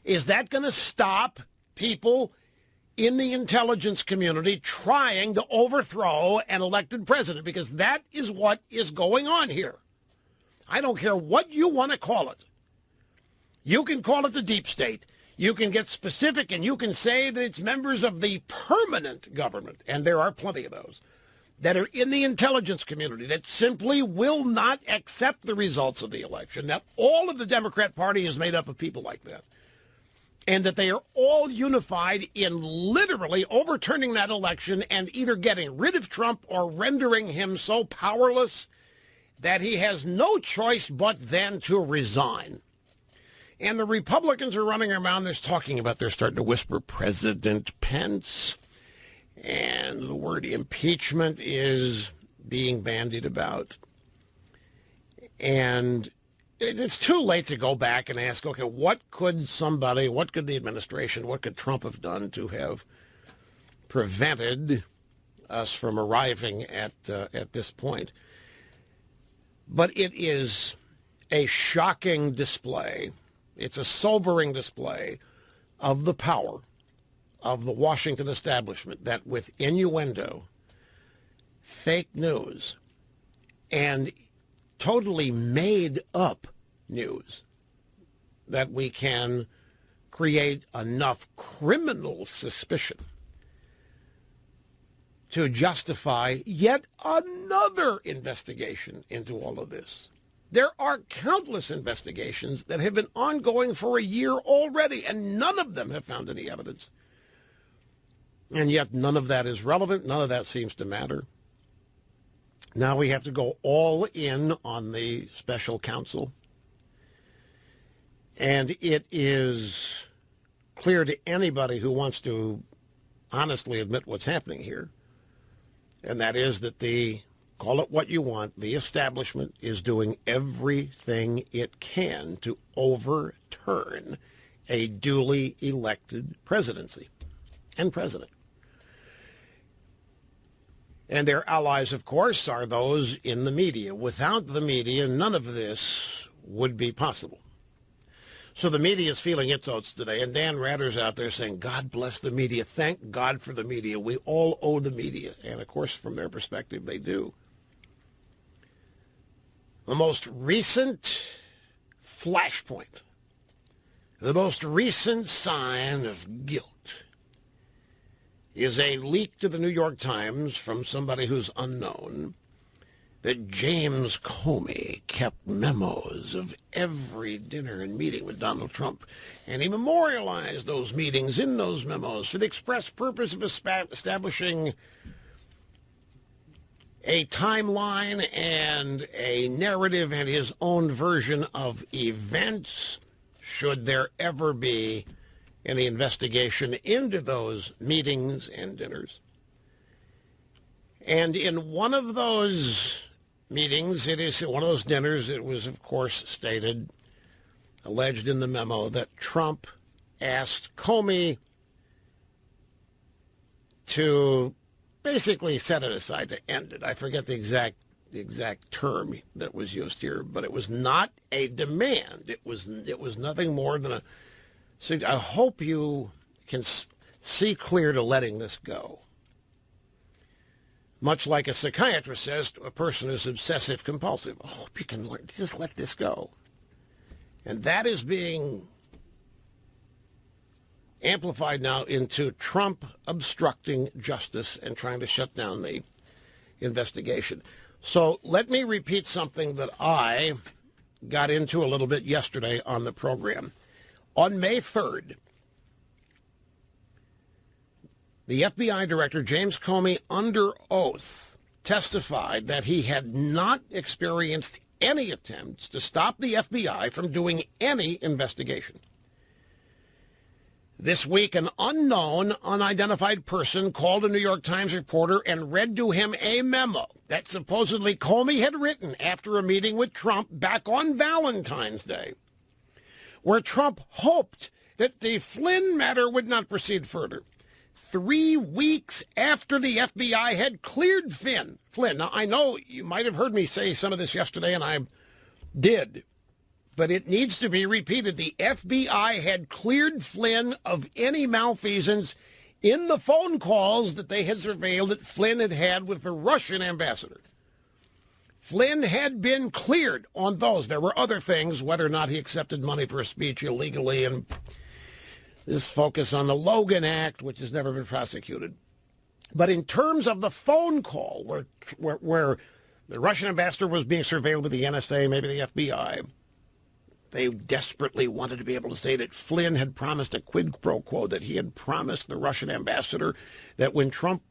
Is that going to stop people in the intelligence community trying to overthrow an elected president? Because that is what is going on here. I don't care what you want to call it. You can call it the deep state. You can get specific and you can say that it's members of the permanent government, and there are plenty of those, that are in the intelligence community that simply will not accept the results of the election. That all of the Democrat Party is made up of people like that. And that they are all unified in literally overturning that election and either getting rid of Trump or rendering him so powerless that he has no choice but then to resign. And the Republicans are running around, they're starting to whisper President Pence. And the word impeachment is being bandied about. And it's too late to go back and ask, okay, what could the administration, what could Trump have done to have prevented us from arriving at this point? But it is a shocking display. It's a sobering display of the power of the Washington establishment that with innuendo, fake news, and totally made up news that we can create enough criminal suspicion to justify yet another investigation into all of this. There are countless investigations that have been ongoing for a year already, and none of them have found any evidence. And yet none of that is relevant. None of that seems to matter. Now we have to go all in on the special counsel. And it is clear to anybody who wants to honestly admit what's happening here, and that is that call it what you want, the establishment is doing everything it can to overturn a duly elected presidency and president. And their allies, of course, are those in the media. Without the media, none of this would be possible. So the media is feeling its oats today, and Dan Rather's out there saying, God bless the media. Thank God for the media. We all owe the media. And, of course, from their perspective, they do. The most recent flashpoint, the most recent sign of guilt is a leak to the New York Times from somebody who's unknown that James Comey kept memos of every dinner and meeting with Donald Trump, and he memorialized those meetings in those memos for the express purpose of establishing a timeline and a narrative and his own version of events, should there ever be any investigation into those meetings and dinners. And in one of those meetings, one of those dinners, it was, of course, stated, alleged in the memo, that Trump asked Comey to basically set it aside, to end it. I forget the exact term that was used here, but it was not a demand. It was nothing more than a. So I hope you can see clear to letting this go. Much like a psychiatrist says to a person who's obsessive compulsive, I hope you can just let this go. And that is being amplified now into Trump obstructing justice and trying to shut down the investigation. So let me repeat something that I got into a little bit yesterday on the program. On May 3rd, the FBI Director, James Comey, under oath, testified that he had not experienced any attempts to stop the FBI from doing any investigation. This week, an unknown, unidentified person called a New York Times reporter and read to him a memo that supposedly Comey had written after a meeting with Trump back on Valentine's Day, where Trump hoped that the Flynn matter would not proceed further. 3 weeks after the FBI had cleared Flynn. Now, I know you might have heard me say some of this yesterday, and I did, but it needs to be repeated. The FBI had cleared Flynn of any malfeasance in the phone calls that they had surveilled that Flynn had had with the Russian ambassador. Flynn had been cleared on those. There were other things, whether or not he accepted money for a speech illegally, and this focus on the Logan Act, which has never been prosecuted. But in terms of the phone call where the Russian ambassador was being surveilled with the NSA, maybe the FBI, they desperately wanted to be able to say that Flynn had promised a quid pro quo, that he had promised the Russian ambassador that when Trump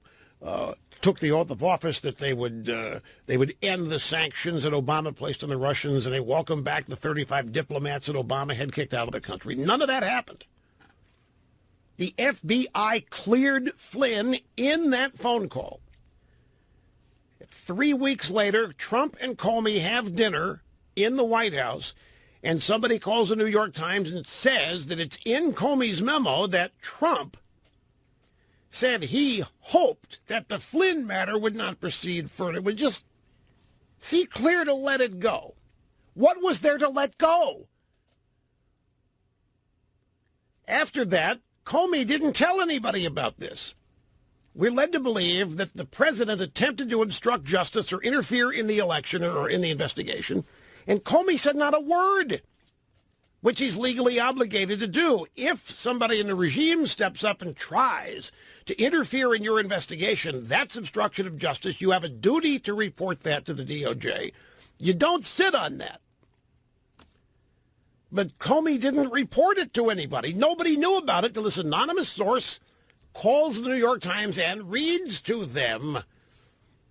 took the oath of office that they would end the sanctions that Obama placed on the Russians, and they welcomed back the 35 diplomats that Obama had kicked out of the country. None of that happened. The FBI cleared Flynn in that phone call. 3 weeks later, Trump and Comey have dinner in the White House, and somebody calls the New York Times and says that it's in Comey's memo that Trump said he hoped that the Flynn matter would not proceed further, would just see clear to let it go. What was there to let go? After that, Comey didn't tell anybody about this. We're led to believe that the president attempted to obstruct justice or interfere in the election or in the investigation, and Comey said not a word. which he's legally obligated to do. If somebody in the regime steps up and tries to interfere in your investigation, that's obstruction of justice. You have a duty to report that to the DOJ. You don't sit on that. But Comey didn't report it to anybody. Nobody knew about it till this anonymous source calls the New York Times and reads to them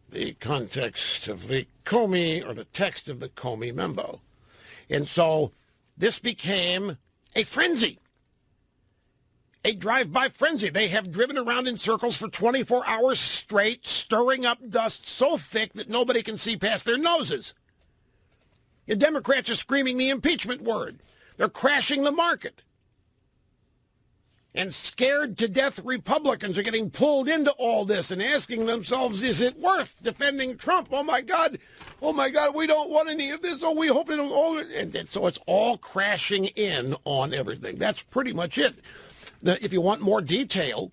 the context of the Comey, or the text of the Comey memo. And so this became a frenzy, a drive-by frenzy. They have driven around in circles for 24 hours straight, stirring up dust so thick that nobody can see past their noses. The Democrats are screaming the impeachment word. They're crashing the market. And scared to death Republicans are getting pulled into all this and asking themselves, is it worth defending Trump? Oh, my God, we don't want any of this. Oh, we hope they don't. And so it's all crashing in on everything. That's pretty much it. If you want more detail,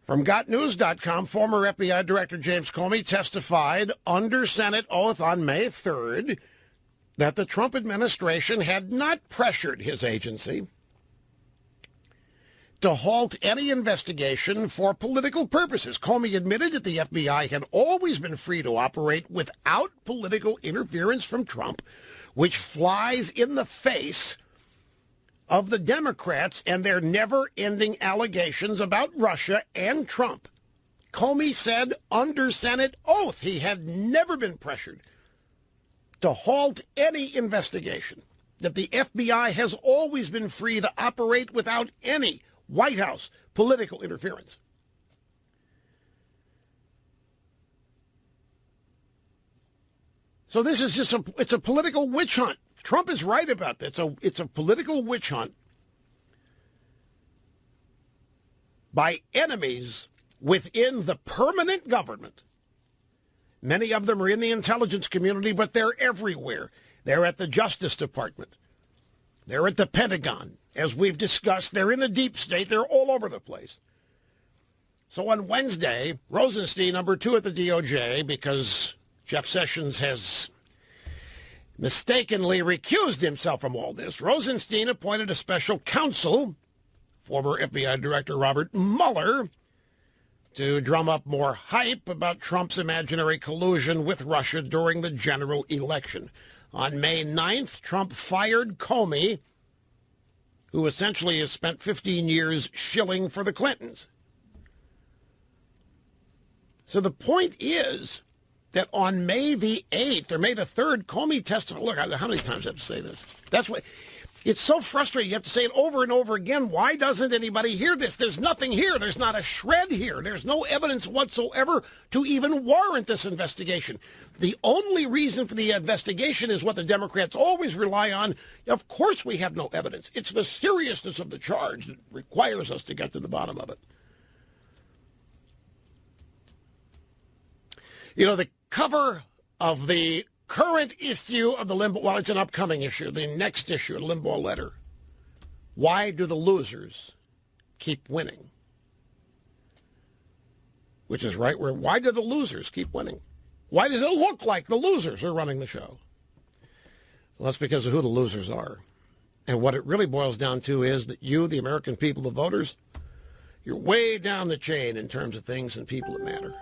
from GotNews.com, former FBI Director James Comey testified under Senate oath on May 3rd that the Trump administration had not pressured his agency to halt any investigation for political purposes. Comey admitted that the FBI had always been free to operate without political interference from Trump, which flies in the face of the Democrats and their never-ending allegations about Russia and Trump. Comey said under Senate oath he had never been pressured to halt any investigation, that the FBI has always been free to operate without any White House political interference. So this is just it's a political witch hunt. Trump is right about that. It's a political witch hunt by enemies within the permanent government. Many of them are in the intelligence community, but they're everywhere. They're at the Justice Department. They're at the Pentagon. As we've discussed, they're in the deep state. They're all over the place. So on Wednesday, Rosenstein, number 2 at the DOJ, because Jeff Sessions has mistakenly recused himself from all this, Rosenstein appointed a special counsel, former FBI Director Robert Mueller, to drum up more hype about Trump's imaginary collusion with Russia during the general election. On May 9th, Trump fired Comey, who essentially has spent 15 years shilling for the Clintons. So the point is that on May the 8th, or May the 3rd, Comey testified. Look, how many times do I have to say this? That's what. It's so frustrating. You have to say it over and over again. Why doesn't anybody hear this? There's nothing here. There's not a shred here. There's no evidence whatsoever to even warrant this investigation. The only reason for the investigation is what the Democrats always rely on. Of course we have no evidence. It's the seriousness of the charge that requires us to get to the bottom of it. You know, the cover of the current issue of the Limbaugh, well, it's an upcoming issue, the next issue, the Limbaugh letter. Why do the losers keep winning? Which is right where, why do the losers keep winning? Why does it look like the losers are running the show? Well, that's because of who the losers are. And what it really boils down to is that you, the American people, the voters, you're way down the chain in terms of things and people that matter,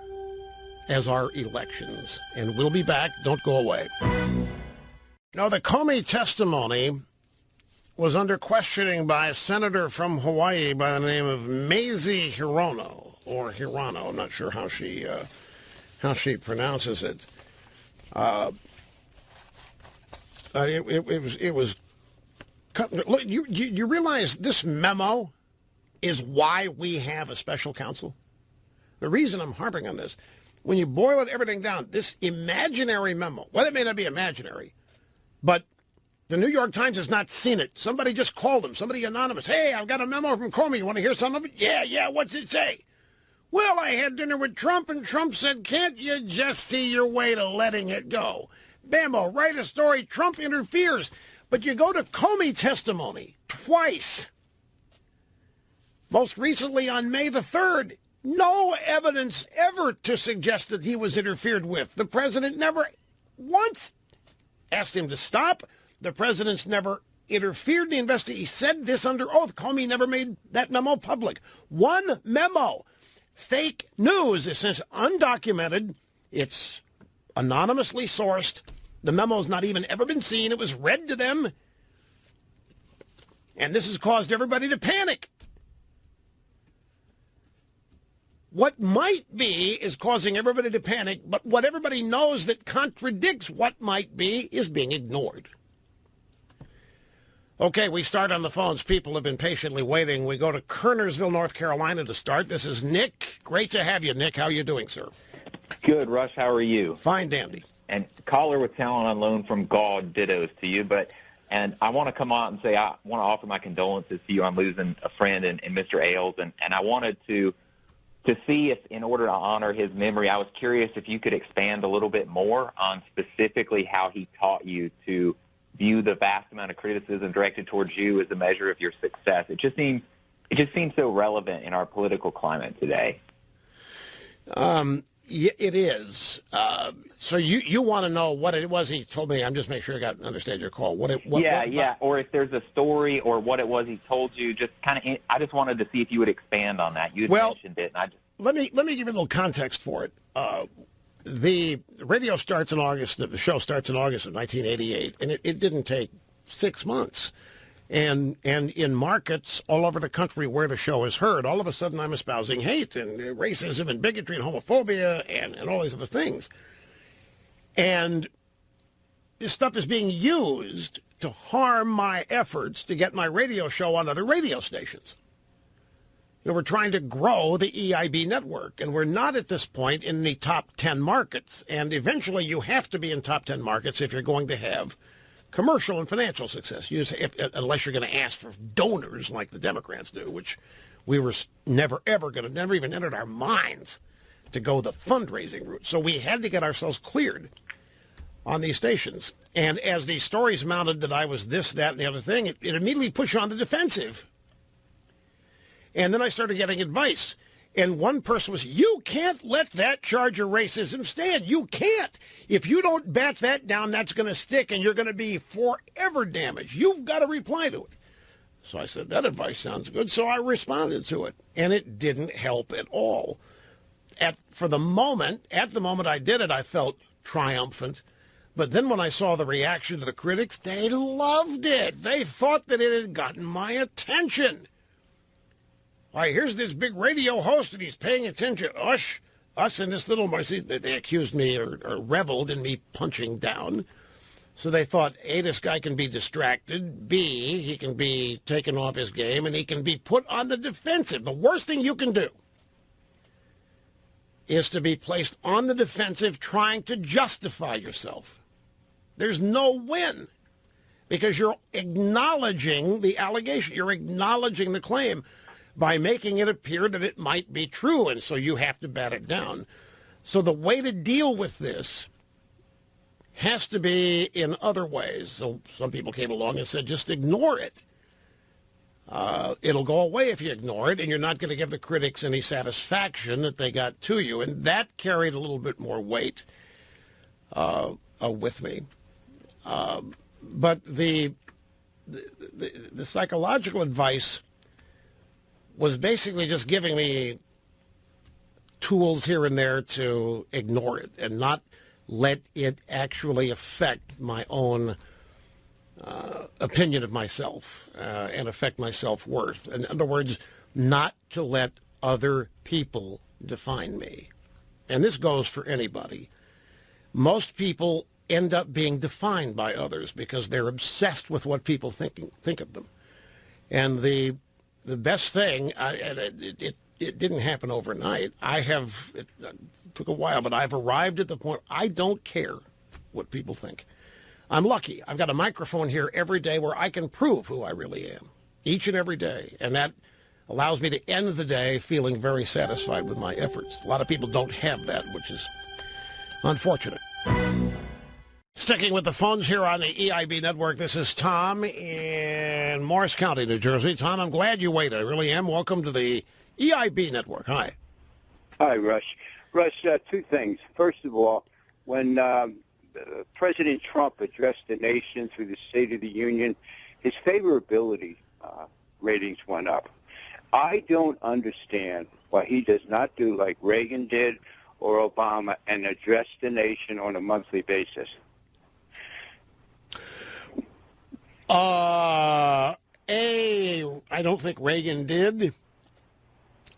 as are elections. And we'll be back. Don't go away. Now, the Comey testimony was under questioning by a senator from Hawaii by the name of Mazie Hirono, or Hirano. I'm not sure how she pronounces it. It was. Look, you realize this memo is why we have a special counsel? The reason I'm harping on this, when you boil everything down, this imaginary memo, well, it may not be imaginary, but the New York Times has not seen it. Somebody just called him, somebody anonymous. Hey, I've got a memo from Comey. You want to hear some of it? Yeah, what's it say? Well, I had dinner with Trump, and Trump said, can't you just see your way to letting it go? Bambo, write a story, Trump interferes. But you go to Comey testimony twice. Most recently on May the 3rd, no evidence ever to suggest that he was interfered with. The president never once asked him to stop, the president's never interfered in the investigation. He said this under oath. Comey never made that memo public. One memo. Fake news, essentially undocumented. It's anonymously sourced. The memo's not even ever been seen. It was read to them. And this has caused everybody to panic. What might be is causing everybody to panic, but what everybody knows that contradicts what might be is being ignored. Okay, we start on the phones. People have been patiently waiting. We go to Kernersville, North Carolina to start. This is Nick. Great to have you, Nick. How are you doing, sir? Good, Rush. How are you? Fine, dandy. And caller with talent on loan from God, dittos to you. And I want to come out and say I want to offer my condolences to you on losing a friend in Mr. Ailes. And I wanted to see if, in order to honor his memory, I was curious if you could expand a little bit more on specifically how he taught you to view the vast amount of criticism directed towards you as a measure of your success. It just seems so relevant in our political climate today. Yeah, it is. So you want to know what it was he told me. I'm just making sure I understand your call. What? Or if there's a story or what it was he told you. Just I just wanted to see if you would expand on that. You had mentioned it, and let me give you a little context for it. The radio starts in August. The show starts in August of 1988, and it didn't take 6 months. And in markets all over the country where the show is heard, all of a sudden I'm espousing hate and racism and bigotry and homophobia and all these other things. And this stuff is being used to harm my efforts to get my radio show on other radio stations. We're trying to grow the EIB network, and we're not at this point in the top 10 markets. And eventually you have to be in top 10 markets if you're going to have commercial and financial success, unless you're going to ask for donors like the Democrats do, which we were never even entered our minds to go the fundraising route. So we had to get ourselves cleared on these stations. And as these stories mounted that I was this, that, and the other thing, it immediately pushed you on the defensive. And then I started getting advice. And one person was, you can't let that charge of racism stand. You can't. If you don't bat that down, that's going to stick, and you're going to be forever damaged. You've got to reply to it. So I said, that advice sounds good. So I responded to it, and it didn't help at all. At the moment I did it, I felt triumphant. But then when I saw the reaction to the critics, they loved it. They thought that it had gotten my attention. Why, here's this big radio host, and he's paying attention. Us and this little Marcy. They accused me or reveled in me punching down. So they thought, A, this guy can be distracted. B, he can be taken off his game, and he can be put on the defensive. The worst thing you can do is to be placed on the defensive trying to justify yourself. There's no win because you're acknowledging the allegation. You're acknowledging the claim by making it appear that it might be true, and so you have to bat it down. So the way to deal with this has to be in other ways. So some people came along and said, just ignore it. It'll go away if you ignore it, and you're not going to give the critics any satisfaction that they got to you. And that carried a little bit more weight with me. But the psychological advice was basically just giving me tools here and there to ignore it and not let it actually affect my own opinion of myself and affect my self-worth. In other words, not to let other people define me. And this goes for anybody. Most people end up being defined by others because they're obsessed with what people think of them. And the best thing, it didn't happen overnight. It took a while, but I've arrived at the point I don't care what people think. I'm lucky. I've got a microphone here every day where I can prove who I really am, each and every day. And that allows me to end the day feeling very satisfied with my efforts. A lot of people don't have that, which is unfortunate. Sticking with the phones here on the EIB network, this is Tom in Morris County, New Jersey. Tom, I'm glad you waited. I really am. Welcome to the EIB network. Hi. Hi, Rush. Rush, two things. First of all, when President Trump addressed the nation through the State of the Union, his favorability ratings went up. I don't understand why he does not do like Reagan did or Obama and address the nation on a monthly basis. I don't think Reagan did.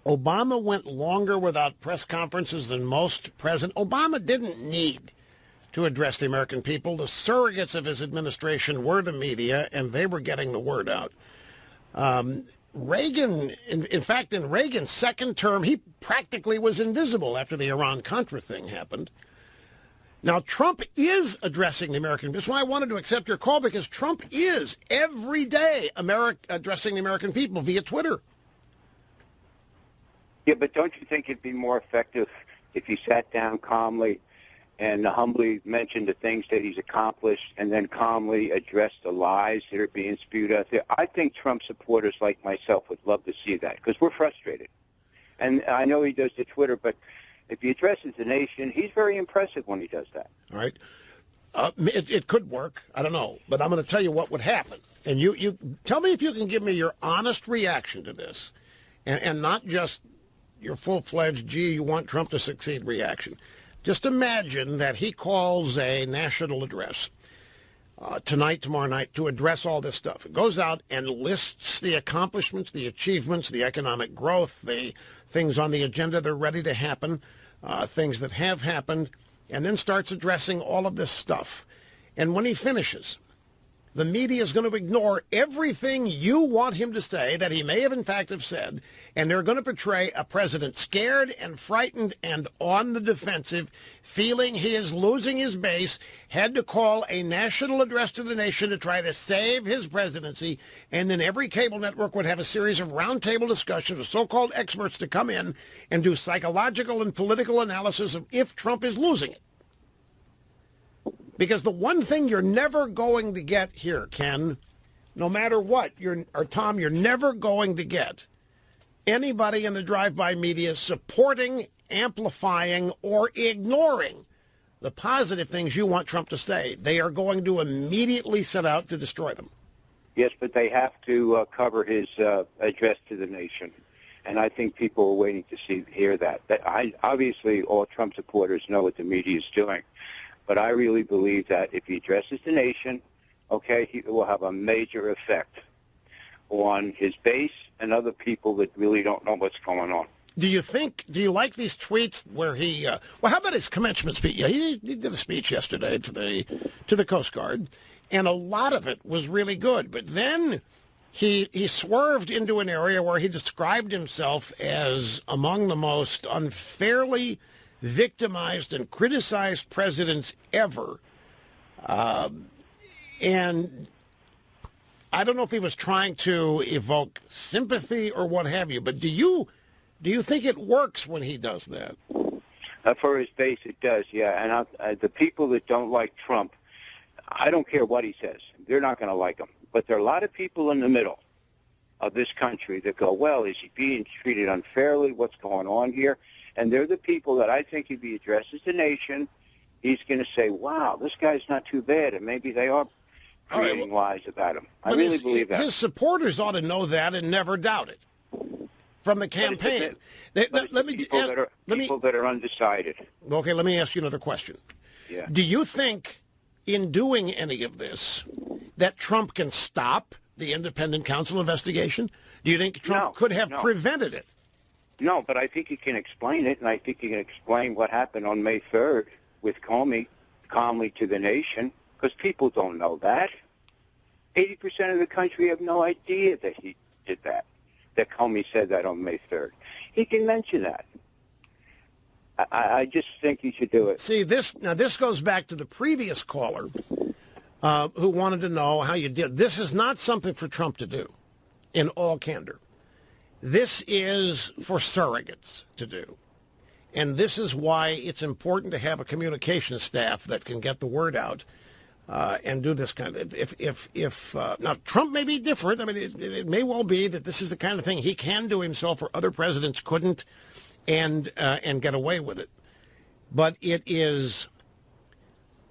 Obama went longer without press conferences than most presidents. Obama didn't need to address the American people. The surrogates of his administration were the media, and they were getting the word out. Reagan, in fact, in Reagan's second term, he practically was invisible after the Iran-Contra thing happened. Now, Trump is addressing the American people. That's why I wanted to accept your call, because Trump is every day addressing the American people via Twitter. Yeah, but don't you think it'd be more effective if he sat down calmly and humbly mentioned the things that he's accomplished and then calmly addressed the lies that are being spewed out there? I think Trump supporters like myself would love to see that because we're frustrated. And I know he does the Twitter, but if he addresses the nation, he's very impressive when he does that. All right. It could work. I don't know. But I'm going to tell you what would happen. And you tell me if you can give me your honest reaction to this and not just your full-fledged, gee, you want Trump to succeed reaction. Just imagine that he calls a national address tonight, tomorrow night, to address all this stuff. It goes out and lists the accomplishments, the achievements, the economic growth, the things on the agenda that are ready to happen, things that have happened, and then starts addressing all of this stuff. And when he finishes, the media is going to ignore everything you want him to say that he may have in fact have said, and they're going to portray a president scared and frightened and on the defensive, feeling he is losing his base, had to call a national address to the nation to try to save his presidency, and then every cable network would have a series of roundtable discussions with so-called experts to come in and do psychological and political analysis of if Trump is losing it. Because the one thing you're never going to get here, Ken, no matter what, Tom, you're never going to get anybody in the drive-by media supporting, amplifying, or ignoring the positive things you want Trump to say. They are going to immediately set out to destroy them. Yes, but they have to cover his address to the nation. And I think people are waiting to hear that. Obviously, all Trump supporters know what the media is doing. But I really believe that if he addresses the nation, okay, he will have a major effect on his base and other people that really don't know what's going on. Do you like these tweets where he, how about his commencement speech? Yeah, he did a speech yesterday to the Coast Guard, and a lot of it was really good. But then he swerved into an area where he described himself as among the most unfairly victimized and criticized presidents ever. And I don't know if he was trying to evoke sympathy or what have you, but do you think it works when he does that? For his base, it does, yeah. And the people that don't like Trump, I don't care what he says. They're not going to like him. But there are a lot of people in the middle of this country that go, well, is he being treated unfairly? What's going on here? And they're the people that I think if he addresses the nation, he's going to say, wow, this guy's not too bad, and maybe they are creating lies about him. I really believe that. His supporters ought to know that and never doubt it from the campaign. People that are undecided. Okay, let me ask you another question. Yeah. Do you think in doing any of this that Trump can stop the independent counsel investigation? Do you think Trump could have prevented it? No, but I think he can explain it, and I think he can explain what happened on May 3rd with Comey calmly to the nation, because people don't know that. 80% of the country have no idea that he did that Comey said that on May 3rd. He can mention that. I just think he should do it. See, this goes back to the previous caller who wanted to know how you did. This is not something for Trump to do, in all candor. This is for surrogates to do. And this is why it's important to have a communication staff that can get the word out and do this kind of. Now, Trump may be different. I mean, it may well be that this is the kind of thing he can do himself or other presidents couldn't and get away with it. But it is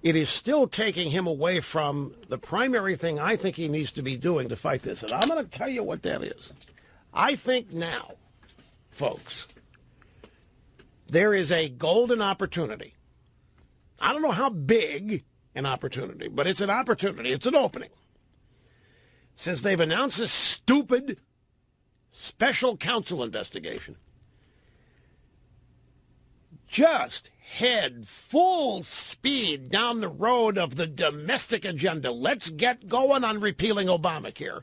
it is still taking him away from the primary thing I think he needs to be doing to fight this. And I'm going to tell you what that is. I think now, folks, there is a golden opportunity. I don't know how big an opportunity, but it's an opportunity. It's an opening. Since they've announced this stupid special counsel investigation, just head full speed down the road of the domestic agenda. Let's get going on repealing Obamacare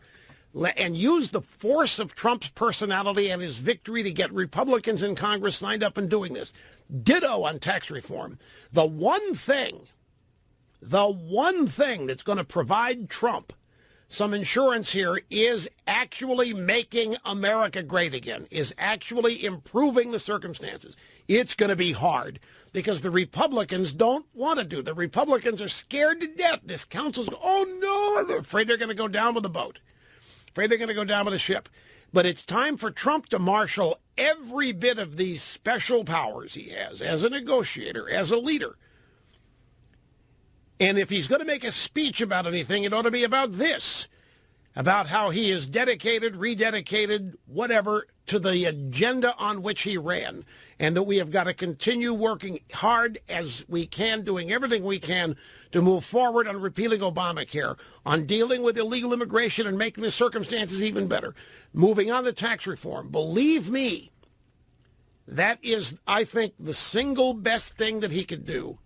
and use the force of Trump's personality and his victory to get Republicans in Congress signed up and doing this. Ditto on tax reform. The one thing that's going to provide Trump some insurance here is actually making America great again, is actually improving the circumstances. It's going to be hard because the Republicans don't want to do. The Republicans are scared to death. This council's, oh no, they're afraid they're going to go down with the boat. Afraid they're going to go down with the ship. But it's time for Trump to marshal every bit of these special powers he has as a negotiator, as a leader. And if he's going to make a speech about anything, it ought to be about this, about how he is dedicated, rededicated, whatever, to the agenda on which he ran, and that we have got to continue working hard as we can, doing everything we can to move forward on repealing Obamacare, on dealing with illegal immigration and making the circumstances even better, moving on to tax reform. Believe me, that is, I think, the single best thing that he could do.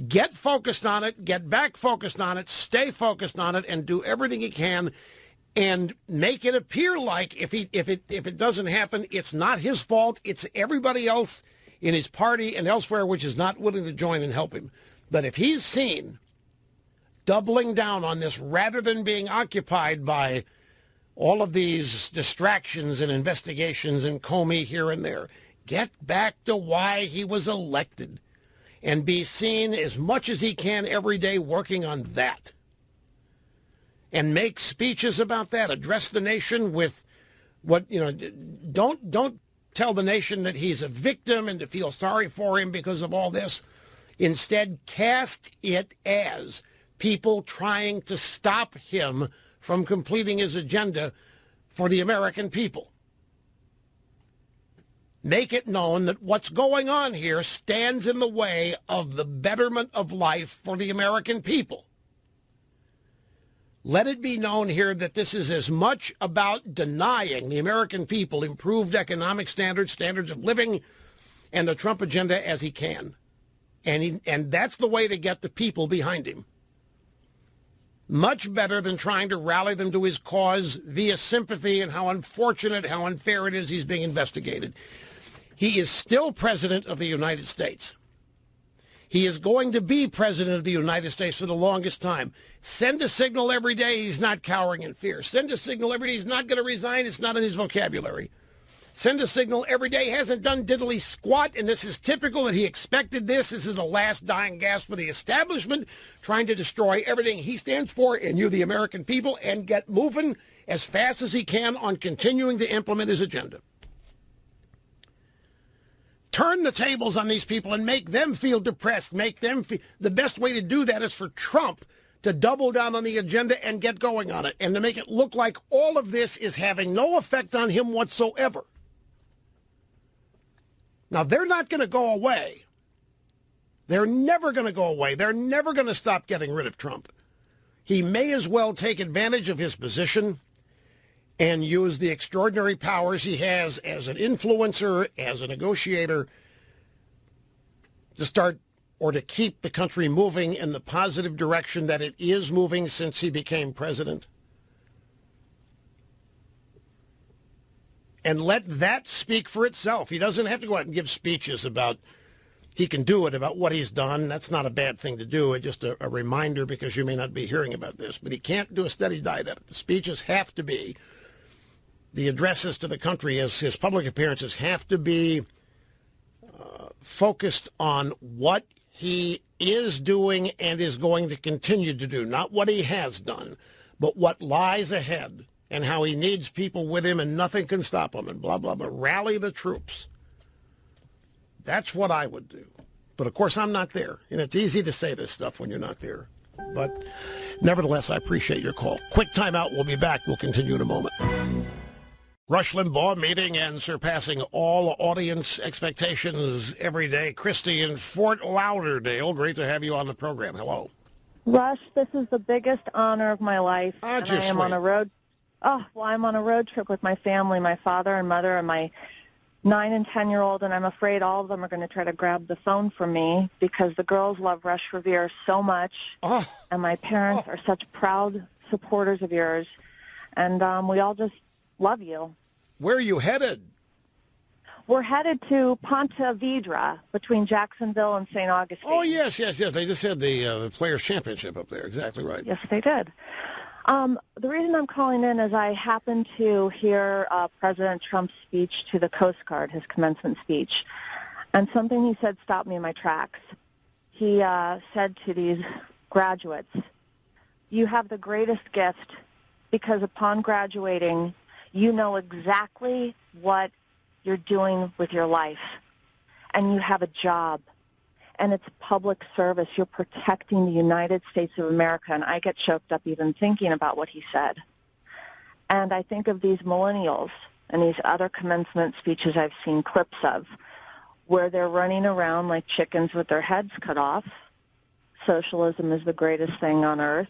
Get focused on it, get back focused on it, stay focused on it, and do everything he can, and make it appear like if it doesn't happen, it's not his fault. It's everybody else in his party and elsewhere which is not willing to join and help him. But if he's seen doubling down on this rather than being occupied by all of these distractions and investigations and Comey here and there, get back to why he was elected. And be seen as much as he can every day working on that. And make speeches about that. Address the nation with what, don't tell the nation that he's a victim and to feel sorry for him because of all this. Instead, cast it as people trying to stop him from completing his agenda for the American people. Make it known that what's going on here stands in the way of the betterment of life for the American people. Let it be known here that this is as much about denying the American people improved economic standards, standards of living, and the Trump agenda as he can. And that's the way to get the people behind him. Much better than trying to rally them to his cause via sympathy and how unfortunate, how unfair it is he's being investigated. He is still president of the United States. He is going to be president of the United States for the longest time. Send a signal every day he's not cowering in fear. Send a signal every day he's not going to resign. It's not in his vocabulary. Send a signal every day he hasn't done diddly squat, and this is typical that he expected this. This is the last dying gasp for the establishment, trying to destroy everything he stands for and you, the American people, and get moving as fast as he can on continuing to implement his agenda. Turn the tables on these people and make them feel depressed. Make them feel. The best way to do that is for Trump to double down on the agenda and get going on it, and to make it look like all of this is having no effect on him whatsoever. Now, they're not going to go away. They're never going to go away. They're never going to stop getting rid of Trump. He may as well take advantage of his position and use the extraordinary powers he has as an influencer, as a negotiator, to start or to keep the country moving in the positive direction that it is moving since he became president. And let that speak for itself. He doesn't have to go out and give speeches about, he can do it, about what he's done. That's not a bad thing to do. It's just a reminder because you may not be hearing about this. But he can't do a steady diet of it. The speeches have to be, the addresses to the country, as his public appearances, have to be focused on what he is doing and is going to continue to do. Not what he has done, but what lies ahead and how he needs people with him and nothing can stop him and blah, blah, blah. Rally the troops. That's what I would do. But, of course, I'm not there. And it's easy to say this stuff when you're not there. But, nevertheless, I appreciate your call. Quick timeout. We'll be back. We'll continue in a moment. Rush Limbaugh meeting and surpassing all audience expectations every day. Christy in Fort Lauderdale, great to have you on the program. Hello. Rush, this is the biggest honor of my life. And I am on a road. Oh, well, I'm on a road trip with my family, my father and mother, and my 9 and 10-year-old, and I'm afraid all of them are going to try to grab the phone from me because the girls love Rush Revere so much, and my parents are such proud supporters of yours, and we all just love you. Where are you headed? We're headed to Ponte Vedra between Jacksonville and St. Augustine. Oh, yes. They just had the Players' Championship up there. Exactly right. Yes, they did. The reason I'm calling in is I happened to hear President Trump's speech to the Coast Guard, his commencement speech, and something he said stopped me in my tracks. He said to these graduates, you have the greatest gift because upon graduating, you know exactly what you're doing with your life, and you have a job. And it's public service. You're protecting the United States of America. And I get choked up even thinking about what he said. And I think of these millennials and these other commencement speeches I've seen clips of where they're running around like chickens with their heads cut off. Socialism is the greatest thing on earth.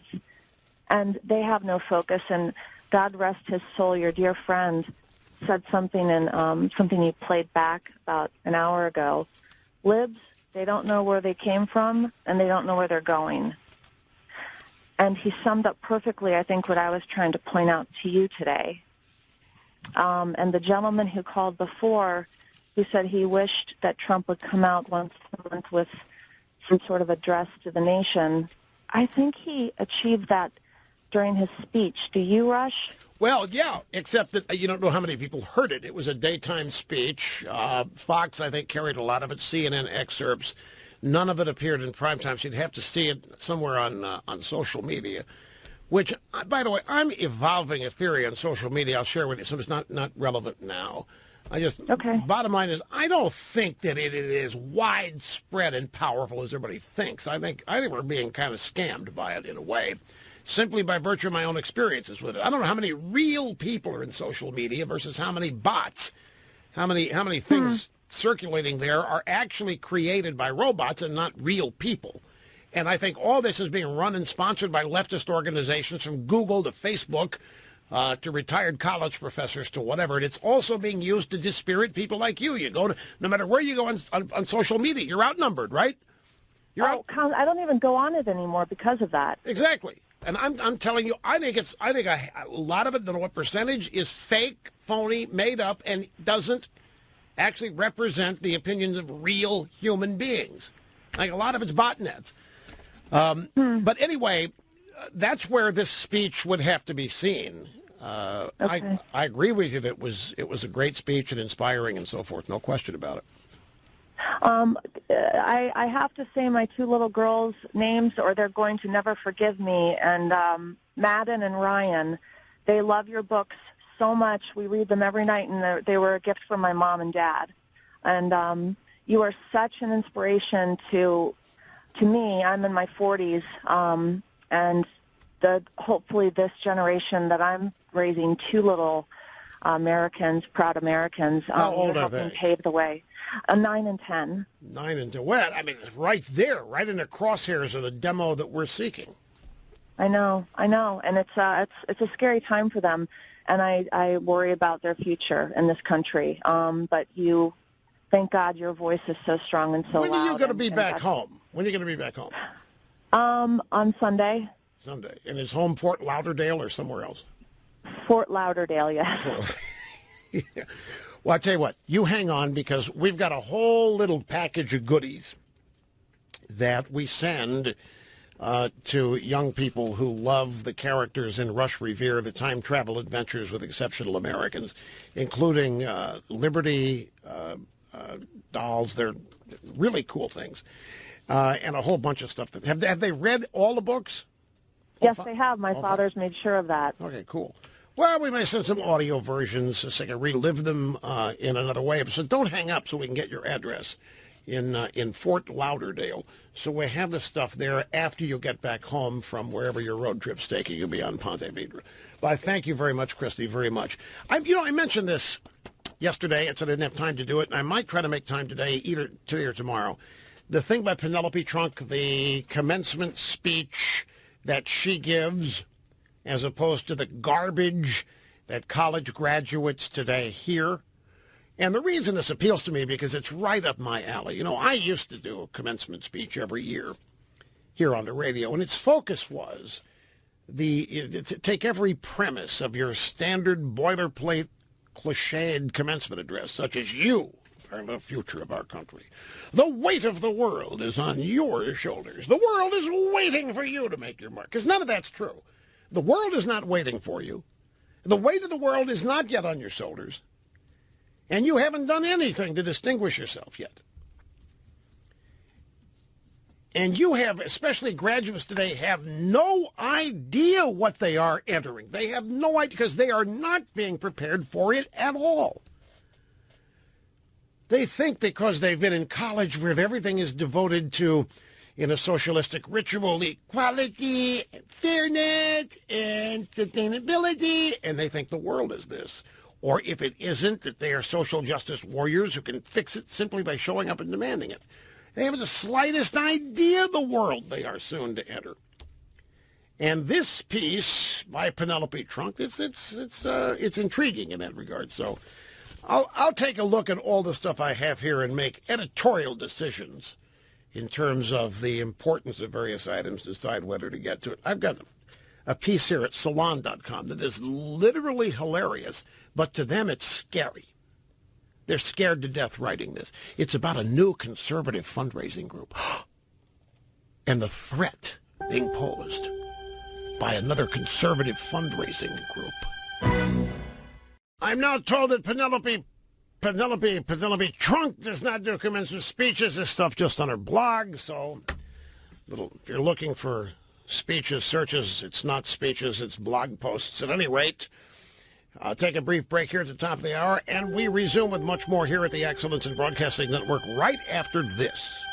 And they have no focus. And God rest his soul, your dear friend said something in something you played back about an hour ago. Libs, they don't know where they came from, and they don't know where they're going. And he summed up perfectly, I think, what I was trying to point out to you today. And the gentleman who called before, who said he wished that Trump would come out once a month with some sort of address to the nation, I think he achieved that during his speech. Do you, Rush? Well, yeah, except that you don't know how many people heard it. It was a daytime speech. Fox, I think, carried a lot of it, CNN excerpts. None of it appeared in primetime, so you'd have to see it somewhere on social media, which, by the way, I'm evolving a theory on social media. I'll share with you, so it's not relevant now. Bottom line is, I don't think that it is widespread and powerful as everybody thinks. I think we're being kind of scammed by it in a way, simply by virtue of my own experiences with it. I don't know how many real people are in social media versus how many bots, how many things circulating there are actually created by robots and not real people. And I think all this is being run and sponsored by leftist organizations, from Google to Facebook to retired college professors to whatever. And it's also being used to dispirit people like you. You go to, no matter where you go on social media, you're outnumbered, right? I don't even go on it anymore because of that. Exactly. And I'm telling you, I think a lot of it, I don't know what percentage, is fake, phony, made up, and doesn't actually represent the opinions of real human beings. Like a lot of it's botnets. But anyway, that's where this speech would have to be seen. Okay. I agree with you that it was a great speech and inspiring and so forth. No question about it. I have to say my 2 little girls' names, or they're going to never forgive me. And Madden and Ryan, they love your books so much. We read them every night, and they were a gift from my mom and dad. And you are such an inspiration to me. I'm in my 40s, and hopefully this generation that I'm raising, 2 little Americans, proud Americans. How old you're are helping they? pave the way. 9 and 10. 9 and 10. Well, I mean, right there, right in the crosshairs of the demo that we're seeking. I know, and it's a scary time for them, and I worry about their future in this country. But thank God, your voice is so strong and so loud. When are you going to be back home? When are you going to be back home? On Sunday. Sunday. And is home Fort Lauderdale or somewhere else? Fort Lauderdale, yes. Yeah. Well, I tell you what, you hang on, because we've got a whole little package of goodies that we send to young people who love the characters in Rush Revere, the time travel adventures with exceptional Americans, including Liberty dolls. They're really cool things, and a whole bunch of stuff. Have they read all the books? Yes, they have. My father's made sure of that. Okay, cool. Well, we may send some audio versions so I can relive them in another way. So don't hang up so we can get your address. in Fort Lauderdale. So we have the stuff there after you get back home from wherever your road trip's taking you beyond Ponte Vedra. But I thank you very much, Christy, very much. I mentioned this yesterday. I said I didn't have time to do it, and I might try to make time today, either today or tomorrow. The thing by Penelope Trunk, the commencement speech that she gives, as opposed to the garbage that college graduates today hear. And the reason this appeals to me, because it's right up my alley. You know, I used to do a commencement speech every year here on the radio, and its focus was to take every premise of your standard boilerplate cliched commencement address, such as you are the future of our country. The weight of the world is on your shoulders. The world is waiting for you to make your mark. Because none of that's true. The world is not waiting for you. The weight of the world is not yet on your shoulders. And you haven't done anything to distinguish yourself yet. And you have, especially graduates today, have no idea what they are entering. They have no idea because they are not being prepared for it at all. They think because they've been in college where everything is devoted to, in a socialistic ritual, equality, fairness, and sustainability, and they think the world is this. Or if it isn't, that they are social justice warriors who can fix it simply by showing up and demanding it. They haven't the slightest idea the world they are soon to enter. And this piece by Penelope Trunk, it's intriguing in that regard. So I'll take a look at all the stuff I have here and make editorial decisions in terms of the importance of various items, decide whether to get to it. I've got a piece here at salon.com that is literally hilarious, but to them it's scary. They're scared to death writing this. It's about a new conservative fundraising group and the threat being posed by another conservative fundraising group. I'm now told that Penelope Trunk does not do commencement speeches. This stuff just on her blog. So, if you're looking for speeches, searches, it's not speeches, it's blog posts. At any rate, I'll take a brief break here at the top of the hour, and we resume with much more here at the Excellence in Broadcasting Network right after this.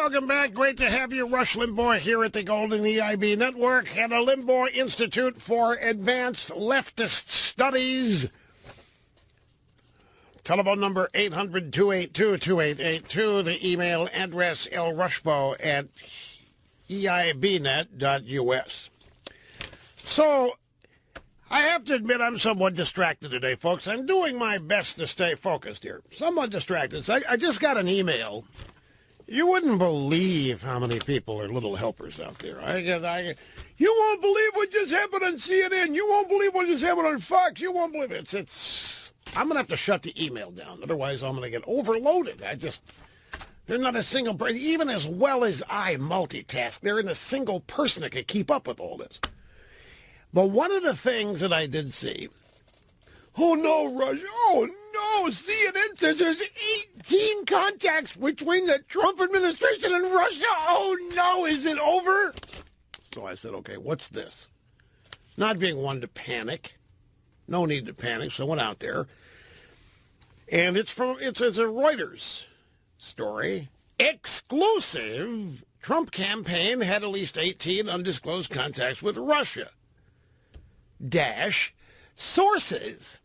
welcome back. Great to have you. Rush Limbaugh here at the Golden EIB Network and the Limbaugh Institute for Advanced Leftist Studies. Telephone number 800-282-2882. The email address lrushbaugh@eibnet.us. So, I have to admit I'm somewhat distracted today, folks. I'm doing my best to stay focused here. Somewhat distracted. So I just got an email. You wouldn't believe how many people are little helpers out there. You won't believe what just happened on CNN. You won't believe what just happened on Fox. You won't believe it. I'm going to have to shut the email down. Otherwise, I'm going to get overloaded. There's not a single person, even as well as I multitask, there isn't a single person that can keep up with all this. But one of the things that I did see, oh no, Rush, oh no, CNN says there's 18 contacts between the Trump administration and Russia. Oh no, is it over? So I said, okay, what's this? Not being one to panic. No need to panic, so I went out there. And it's a Reuters story. Exclusive. Trump campaign had at least 18 undisclosed contacts with Russia. Sources.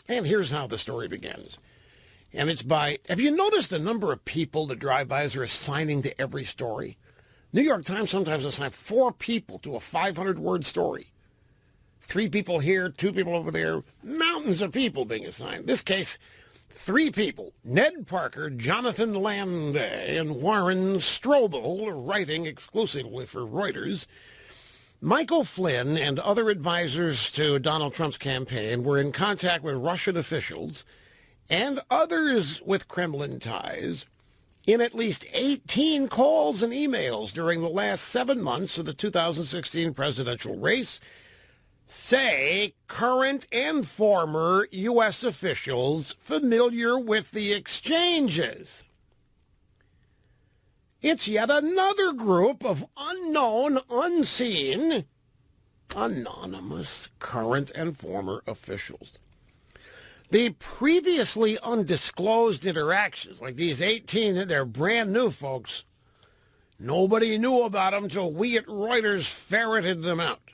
And here's how the story begins. And it's by, have you noticed the number of people the drive-bys are assigning to every story? New York Times sometimes assign 4 people to a 500-word story. 3 people here, 2 people over there, mountains of people being assigned. In this case, 3 people, Ned Parker, Jonathan Lande, and Warren Strobel, writing exclusively for Reuters. Michael Flynn and other advisors to Donald Trump's campaign were in contact with Russian officials and others with Kremlin ties in at least 18 calls and emails during the last 7 months of the 2016 presidential race, say current and former U.S. officials familiar with the exchanges. It's yet another group of unknown, unseen, anonymous current and former officials. The previously undisclosed interactions, like these 18, they're brand new, folks. Nobody knew about them till we at Reuters ferreted them out.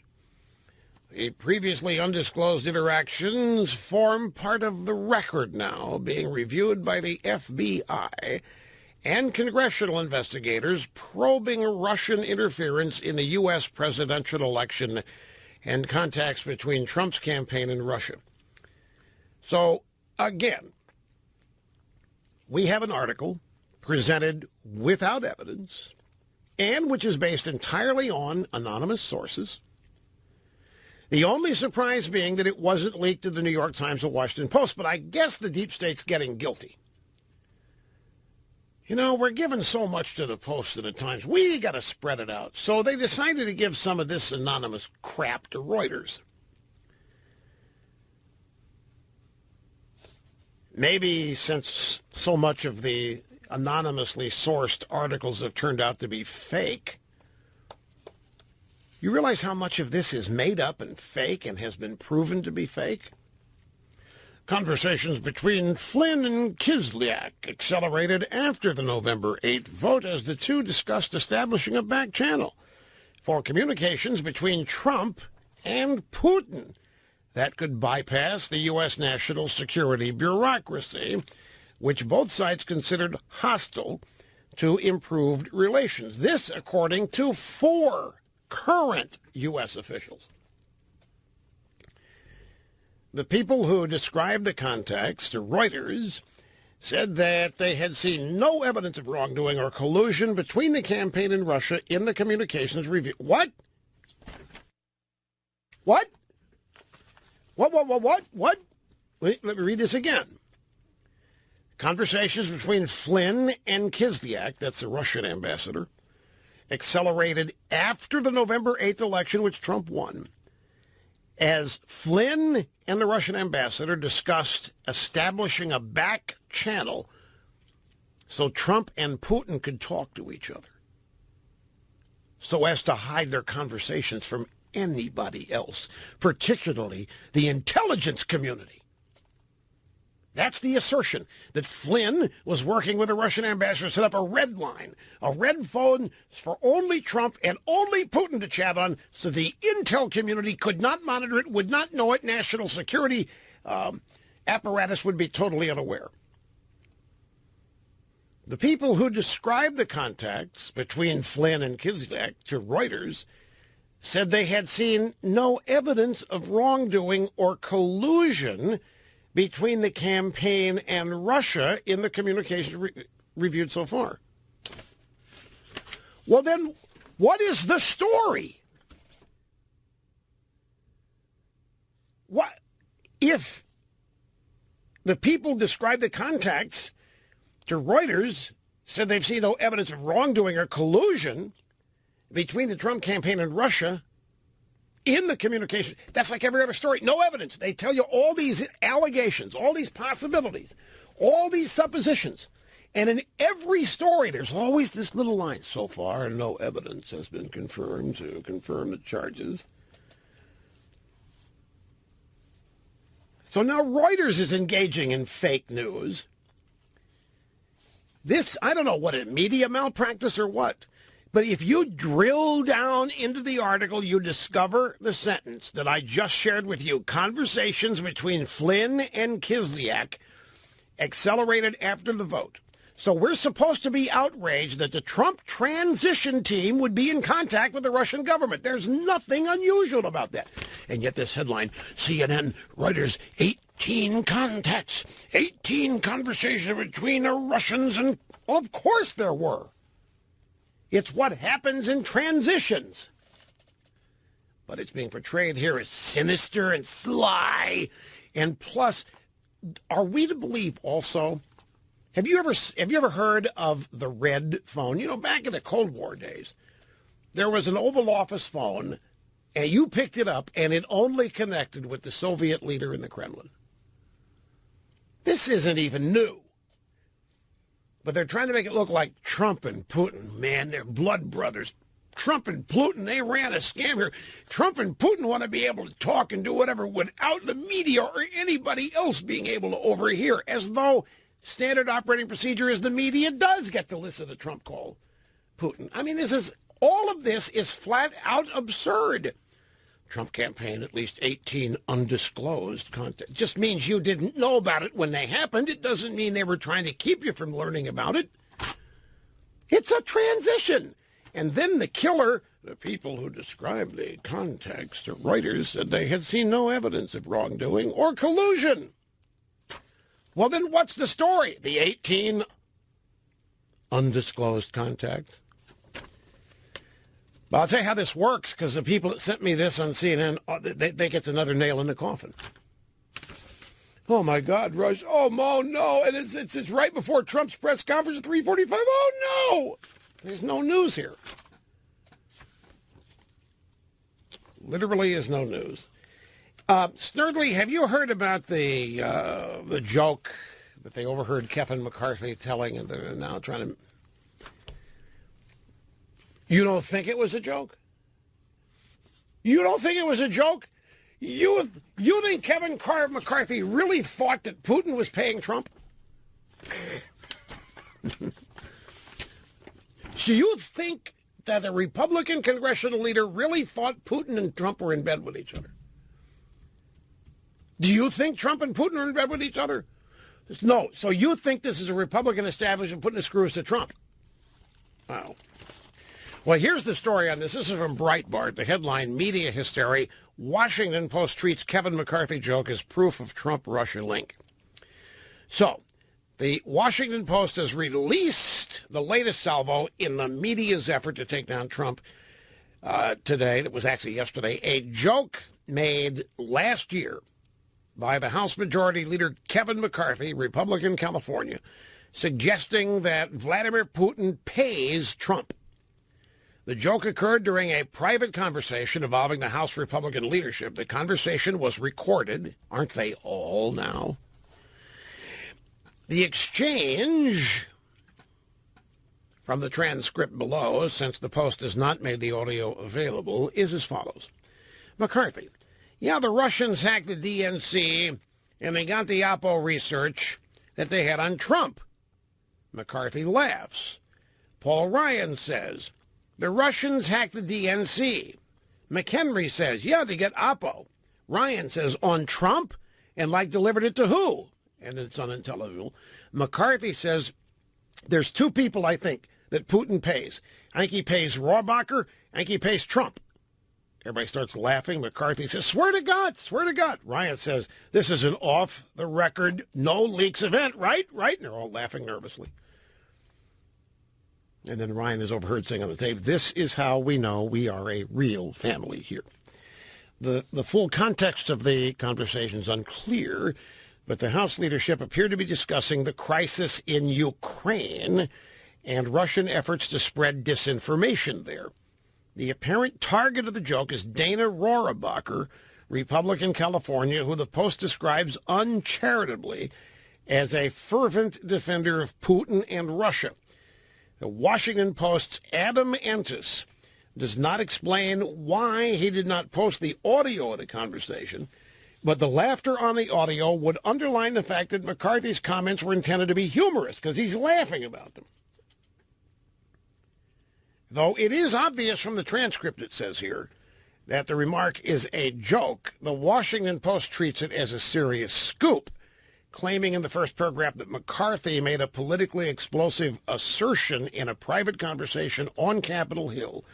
The previously undisclosed interactions form part of the record now, being reviewed by the FBI and congressional investigators probing Russian interference in the U.S. presidential election and contacts between Trump's campaign and Russia. So, again, we have an article presented without evidence and which is based entirely on anonymous sources. The only surprise being that it wasn't leaked to the New York Times or Washington Post, but I guess the deep state's getting guilty. You know, we're giving so much to the Post and the Times. We got to spread it out. So they decided to give some of this anonymous crap to Reuters. Maybe since so much of the anonymously sourced articles have turned out to be fake, you realize how much of this is made up and fake and has been proven to be fake? Conversations between Flynn and Kislyak accelerated after the November 8th vote as the two discussed establishing a back channel for communications between Trump and Putin that could bypass the U.S. national security bureaucracy, which both sides considered hostile to improved relations. This, according to 4 current U.S. officials. The people who described the contacts to Reuters said that they had seen no evidence of wrongdoing or collusion between the campaign and Russia in the communications review. What? What? What? Let me read this again. Conversations between Flynn and Kislyak, that's the Russian ambassador, accelerated after the November 8th election, which Trump won, as Flynn and the Russian ambassador discussed establishing a back channel so Trump and Putin could talk to each other, so as to hide their conversations from anybody else, particularly the intelligence community. That's the assertion, that Flynn was working with the Russian ambassador to set up a red line, a red phone for only Trump and only Putin to chat on, so the intel community could not monitor it, would not know it, national security apparatus would be totally unaware. The people who described the contacts between Flynn and Kislyak to Reuters said they had seen no evidence of wrongdoing or collusion between the campaign and Russia in the communications reviewed so far. Well, then, what is the story? What if the people described the contacts to Reuters said they've seen no evidence of wrongdoing or collusion between the Trump campaign and Russia in the communication? That's like every other story. No evidence. They tell you all these allegations, all these possibilities, all these suppositions. And in every story, there's always this little line. So far, no evidence has been confirmed to confirm the charges. So now Reuters is engaging in fake news. This, I don't know what it, media malpractice or what. But if you drill down into the article, you discover the sentence that I just shared with you. Conversations between Flynn and Kislyak accelerated after the vote. So we're supposed to be outraged that the Trump transition team would be in contact with the Russian government. There's nothing unusual about that. And yet this headline, CNN, Reuters, 18 contacts, 18 conversations between the Russians, and of course there were. It's what happens in transitions. But it's being portrayed here as sinister and sly. And plus, are we to believe also, have you ever heard of the red phone? You know, back in the Cold War days, there was an Oval Office phone, and you picked it up, and it only connected with the Soviet leader in the Kremlin. This isn't even new. But they're trying to make it look like Trump and Putin, man, they're blood brothers. Trump and Putin, they ran a scam here. Trump and Putin want to be able to talk and do whatever without the media or anybody else being able to overhear, as though standard operating procedure is the media does get to listen to Trump call Putin. I mean, all of this is flat out absurd. Trump campaign, at least 18 undisclosed content. Just means you didn't know about it when they happened. It doesn't mean they were trying to keep you from learning about it. It's a transition. And then the killer, the people who described the contacts to Reuters, said they had seen no evidence of wrongdoing or collusion. Well, then what's the story? The 18 undisclosed contacts? But I'll tell you how this works, because the people that sent me this on CNN, they get another nail in the coffin. Oh, my God, Rush. Oh, no. And it's right before Trump's press conference at 3:45. Oh, no. There's no news here. Literally is no news. Snerdley, have you heard about the joke that they overheard Kevin McCarthy telling, and they're now trying to... You don't think it was a joke? You don't think it was a joke? You think Kevin McCarthy really thought that Putin was paying Trump? So you think that a Republican congressional leader really thought Putin and Trump were in bed with each other? Do you think Trump and Putin are in bed with each other? No. So you think this is a Republican establishment putting the screws to Trump? Wow. Well, here's the story on this. This is from Breitbart. The headline, Media Hysteria. Washington Post treats Kevin McCarthy joke as proof of Trump-Russia link. So, the Washington Post has released the latest salvo in the media's effort to take down Trump today. That was actually yesterday. A joke made last year by the House Majority Leader Kevin McCarthy, Republican California, suggesting that Vladimir Putin pays Trump. The joke occurred during a private conversation involving the House Republican leadership. The conversation was recorded. Aren't they all now? The exchange, from the transcript below, since the Post has not made the audio available, is as follows. McCarthy: yeah, the Russians hacked the DNC And they got the Oppo research that they had on Trump. McCarthy laughs. Paul Ryan says, the Russians hacked the DNC. McHenry says, yeah, they get Oppo. Ryan says, on Trump? And like delivered it to who? And it's unintelligible. McCarthy says, there's two people, I think, that Putin pays. I think he pays Rohrabacher. I think he pays Trump. Everybody starts laughing. McCarthy says, swear to God, swear to God. Ryan says, this is an off-the-record, no-leaks event, right? Right? And they're all laughing nervously. And then Ryan is overheard saying on the tape, this is how we know we are a real family here. The full context of the conversation is unclear, but the House leadership appeared to be discussing the crisis in Ukraine and Russian efforts to spread disinformation there. The apparent target of the joke is Dana Rohrabacher, Republican California, who the Post describes uncharitably as a fervent defender of Putin and Russia. The Washington Post's Adam Entis does not explain why he did not post the audio of the conversation, but the laughter on the audio would underline the fact that McCarthy's comments were intended to be humorous because he's laughing about them. Though it is obvious from the transcript, it says here, that the remark is a joke, the Washington Post treats it as a serious scoop, claiming in the first paragraph that McCarthy made a politically explosive assertion in a private conversation on Capitol Hill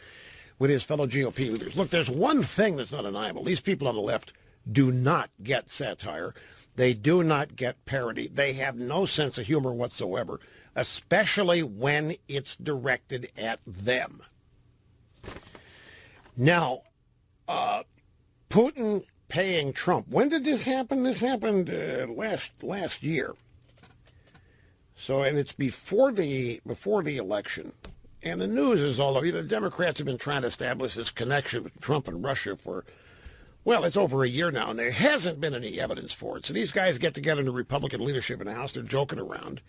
with his fellow GOP leaders. Look, there's one thing that's not undeniable. These people on the left do not get satire. They do not get parody. They have no sense of humor whatsoever, especially when it's directed at them. Now, Putin paying Trump. When did this happen? This happened last year. So, and it's before the election. And the news is all over. The Democrats have been trying to establish this connection with Trump and Russia for, well, it's over a year now, and there hasn't been any evidence for it. So these guys get together in the Republican leadership in the House. They're joking around.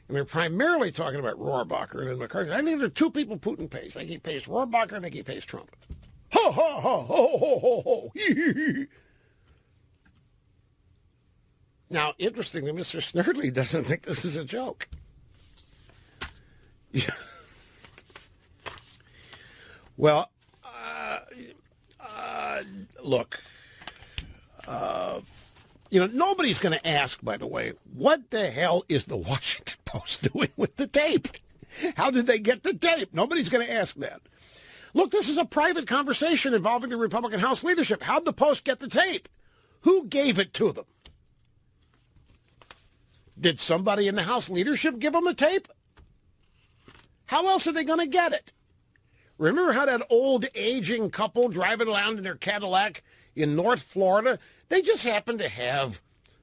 And they're primarily talking about Rohrabacher and then McCarthy. I think there are two people Putin pays. I think he pays Rohrabacher, I think he pays Trump. Ho, ho, ho, ho, ho, ho, ho. Now, interestingly, Mr. Snerdley doesn't think this is a joke. Yeah. Well, look, nobody's going to ask, by the way, what the hell is the Washington Post doing with the tape? How did they get the tape? Nobody's going to ask that. Look, this is a private conversation involving the Republican House leadership. How'd the Post get the tape? Who gave it to them? Did somebody in the House leadership give them the tape? How else are they going to get it? Remember how that old aging couple driving around in their Cadillac in North Florida, they just happened to have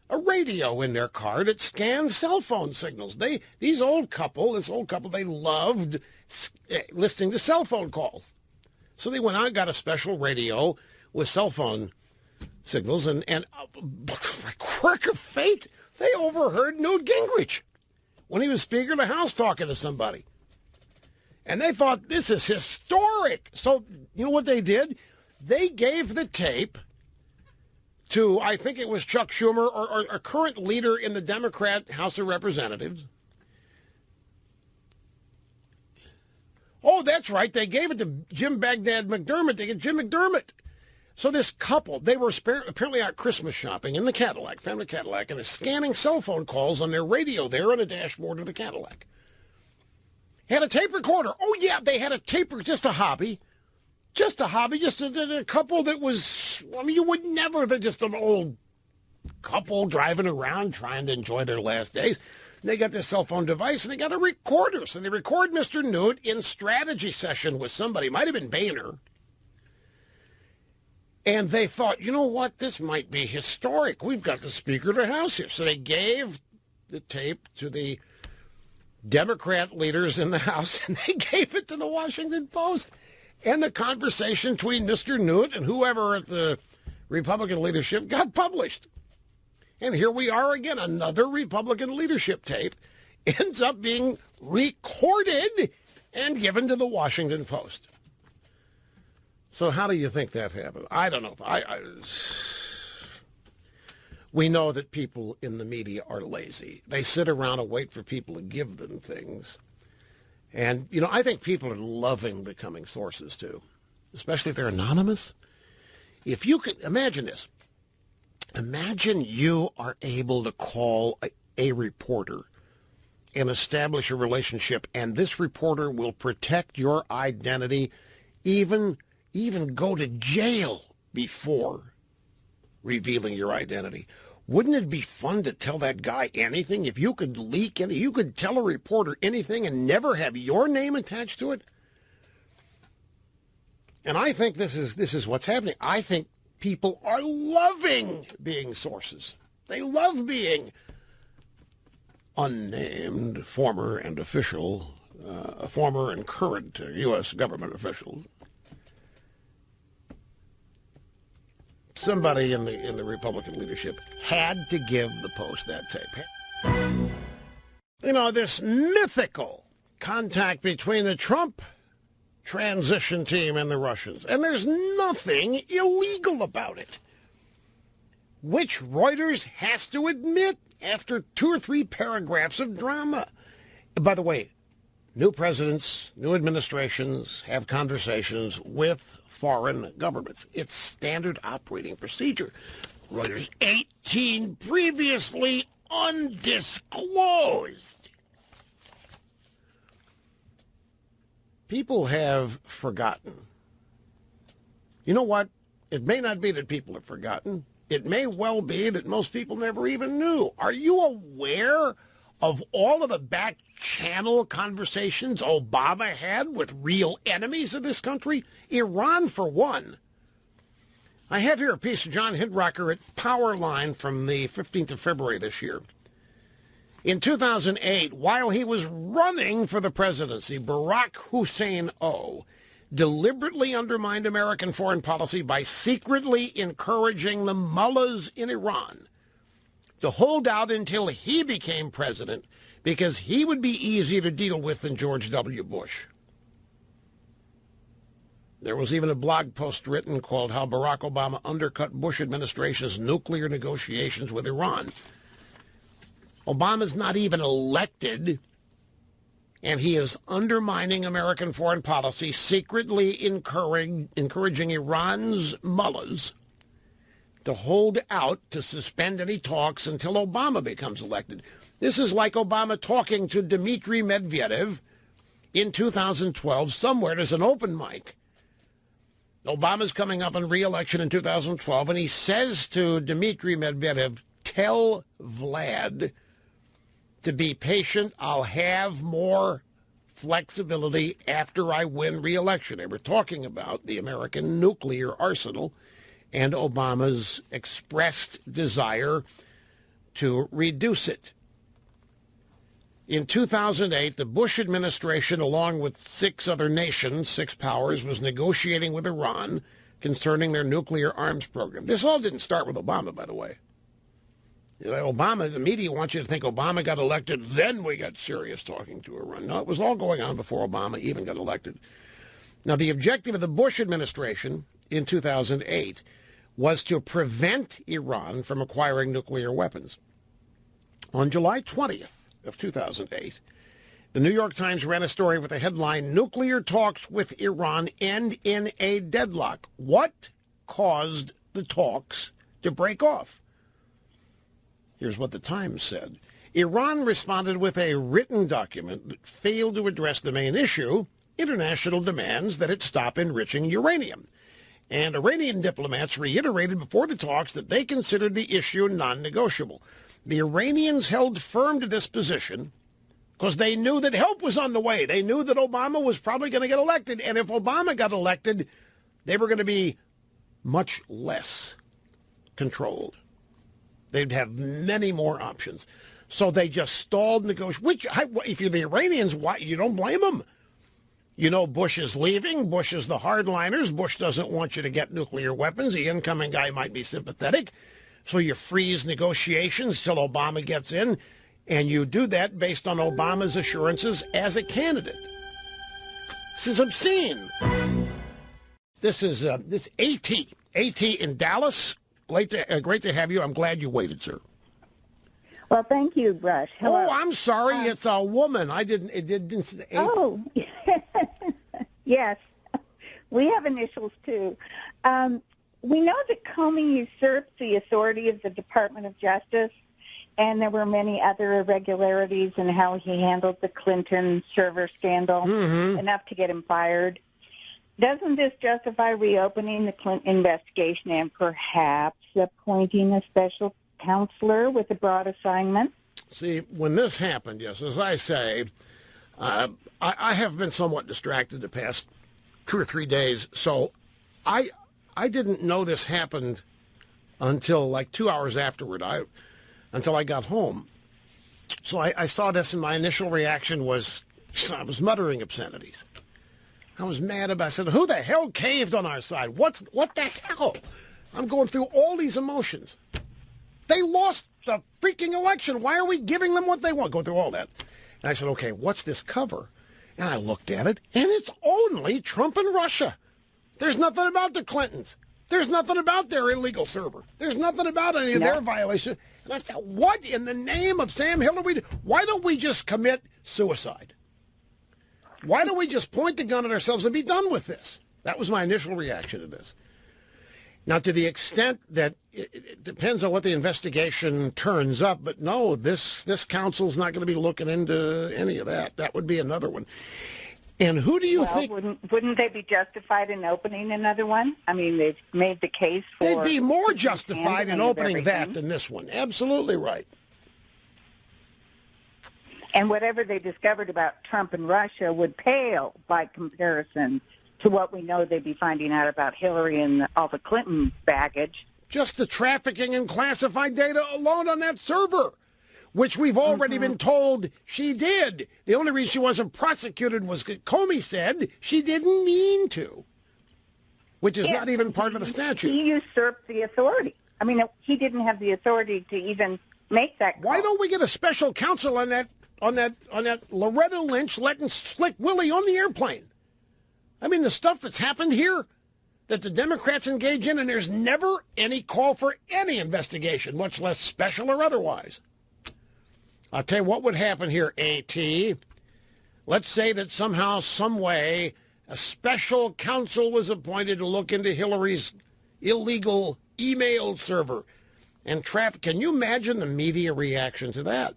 a radio in their car that scans cell phone signals. This old couple, they loved listening to cell phone calls. So they went out and got a special radio with cell phone signals, and by quirk of fate, they overheard Newt Gingrich when he was Speaker of the House talking to somebody. And they thought, this is historic. So, you know what they did? They gave the tape to, I think it was Chuck Schumer, or a current leader in the Democrat House of Representatives. Oh, that's right. They gave it to Jim Baghdad McDermott. They get Jim McDermott. So this couple, they were apparently out Christmas shopping in the Cadillac, family Cadillac, and they're scanning cell phone calls on their radio there on the dashboard of the Cadillac. Had a tape recorder. Oh, yeah, they had a tape recorder. Just a hobby, just a couple that was, you would never, they're just an old couple driving around trying to enjoy their last days. And they got this cell phone device, and they got a recorder. So they record Mr. Newt in strategy session with somebody. Might have been Boehner. And they thought, you know what, this might be historic. We've got the Speaker of the House here. So they gave the tape to the Democrat leaders in the House, and they gave it to the Washington Post. And the conversation between Mr. Newt and whoever at the Republican leadership got published. And here we are again, another Republican leadership tape ends up being recorded and given to the Washington Post. So how do you think that happened? I don't know. We know that people in the media are lazy. They sit around and wait for people to give them things. And, I think people are loving becoming sources, too, especially if they're anonymous. If you could imagine this. Imagine you are able to call a reporter and establish a relationship, and this reporter will protect your identity, even go to jail before revealing your identity. Wouldn't it be fun to tell that guy anything? If you could leak anything, you could tell a reporter anything and never have your name attached to it? And I think this is what's happening. I think people are loving being sources. They love being unnamed former and current U.S. government officials. Somebody in the Republican leadership had to give the Post that tape. This mythical contact between the Trump transition team and the Russians, and there's nothing illegal about it, which Reuters has to admit after 2 or 3 paragraphs of drama. By the way, new presidents, new administrations have conversations with foreign governments. It's standard operating procedure. Reuters, 18 previously undisclosed. People have forgotten. You know what? It may not be that people have forgotten. It may well be that most people never even knew. Are you aware of all of the back channel conversations Obama had with real enemies of this country? Iran, for one. I have here a piece of John Hidrocker at Powerline from the 15th of February this year. In 2008, while he was running for the presidency, Barack Hussein O. deliberately undermined American foreign policy by secretly encouraging the mullahs in Iran to hold out until he became president because he would be easier to deal with than George W. Bush. There was even a blog post written called How Barack Obama Undercut Bush Administration's Nuclear Negotiations with Iran. Obama's not even elected, and he is undermining American foreign policy, secretly encouraging Iran's mullahs to hold out to suspend any talks until Obama becomes elected. This is like Obama talking to Dmitry Medvedev in 2012 somewhere. There's an open mic. Obama's coming up in re-election in 2012, and he says to Dmitry Medvedev, tell Vlad to be patient. I'll have more flexibility after I win re-election. They were talking about the American nuclear arsenal and Obama's expressed desire to reduce it. In 2008, the Bush administration, along with 6 other nations, 6 powers, was negotiating with Iran concerning their nuclear arms program. This all didn't start with Obama, by the way. Obama, the media wants you to think Obama got elected, then we got serious talking to Iran. No, it was all going on before Obama even got elected. Now, the objective of the Bush administration in 2008 was to prevent Iran from acquiring nuclear weapons. On July 20th of 2008, the New York Times ran a story with the headline, Nuclear Talks with Iran End in a Deadlock. What caused the talks to break off? Here's what the Times said. Iran responded with a written document that failed to address the main issue, international demands that it stop enriching uranium. And Iranian diplomats reiterated before the talks that they considered the issue non-negotiable. The Iranians held firm to this position because they knew that help was on the way. They knew that Obama was probably going to get elected. And if Obama got elected, they were going to be much less controlled. They'd have many more options. So they just stalled negotiations. Which, if you're the Iranians, why you don't blame them. You know Bush is leaving. Bush is the hardliners. Bush doesn't want you to get nuclear weapons. The incoming guy might be sympathetic. So you freeze negotiations till Obama gets in. And you do that based on Obama's assurances as a candidate. This is obscene. This is this AT in Dallas Great to have you. I'm glad you waited, sir. Well, thank you, Rush. Hello. Oh, I'm sorry. It's a woman. It didn't. Oh, yes. We have initials, too. We know that Comey usurped the authority of the Department of Justice, and there were many other irregularities in how he handled the Clinton server scandal, enough to get him fired. Doesn't this justify reopening the Clinton investigation and perhaps appointing a special counselor with a broad assignment? See, when this happened, yes, as I say, I have been somewhat distracted the past 2 or 3 days, so I didn't know this happened until like 2 hours afterward, until I got home. So I saw this, and my initial reaction was, I was muttering obscenities. I was mad about it. I said, who the hell caved on our side? What the hell? I'm going through all these emotions. They lost the freaking election. Why are we giving them what they want? Going through all that. And I said, okay, what's this cover? And I looked at it, and it's only Trump and Russia. There's nothing about the Clintons. There's nothing about their illegal server. There's nothing about any of their violations. And I said, what in the name of Sam Hillary? Why don't we just commit suicide? Why don't we just point the gun at ourselves and be done with this? That was my initial reaction to this. Now, to the extent that it depends on what the investigation turns up, but no, this council's not going to be looking into any of that. That would be another one. And who do you think? Wouldn't they be justified in opening another one? I mean, they've made the case for... They'd be more justified in opening that than this one. Absolutely right. And whatever they discovered about Trump and Russia would pale by comparison to what we know they'd be finding out about Hillary and all the Clinton baggage. Just the trafficking in classified data alone on that server, which we've already been told she did. The only reason she wasn't prosecuted was Comey said she didn't mean to, which is not even part of the statute. He usurped the authority. I mean, he didn't have the authority to even make that call. Why don't we get a special counsel on that Loretta Lynch letting Slick Willie on the airplane? I mean, the stuff that's happened here that the Democrats engage in, and there's never any call for any investigation, much less special or otherwise. I'll tell you what would happen here, A.T. Let's say that somehow, some way, a special counsel was appointed to look into Hillary's illegal email server and traffic. Can you imagine the media reaction to that?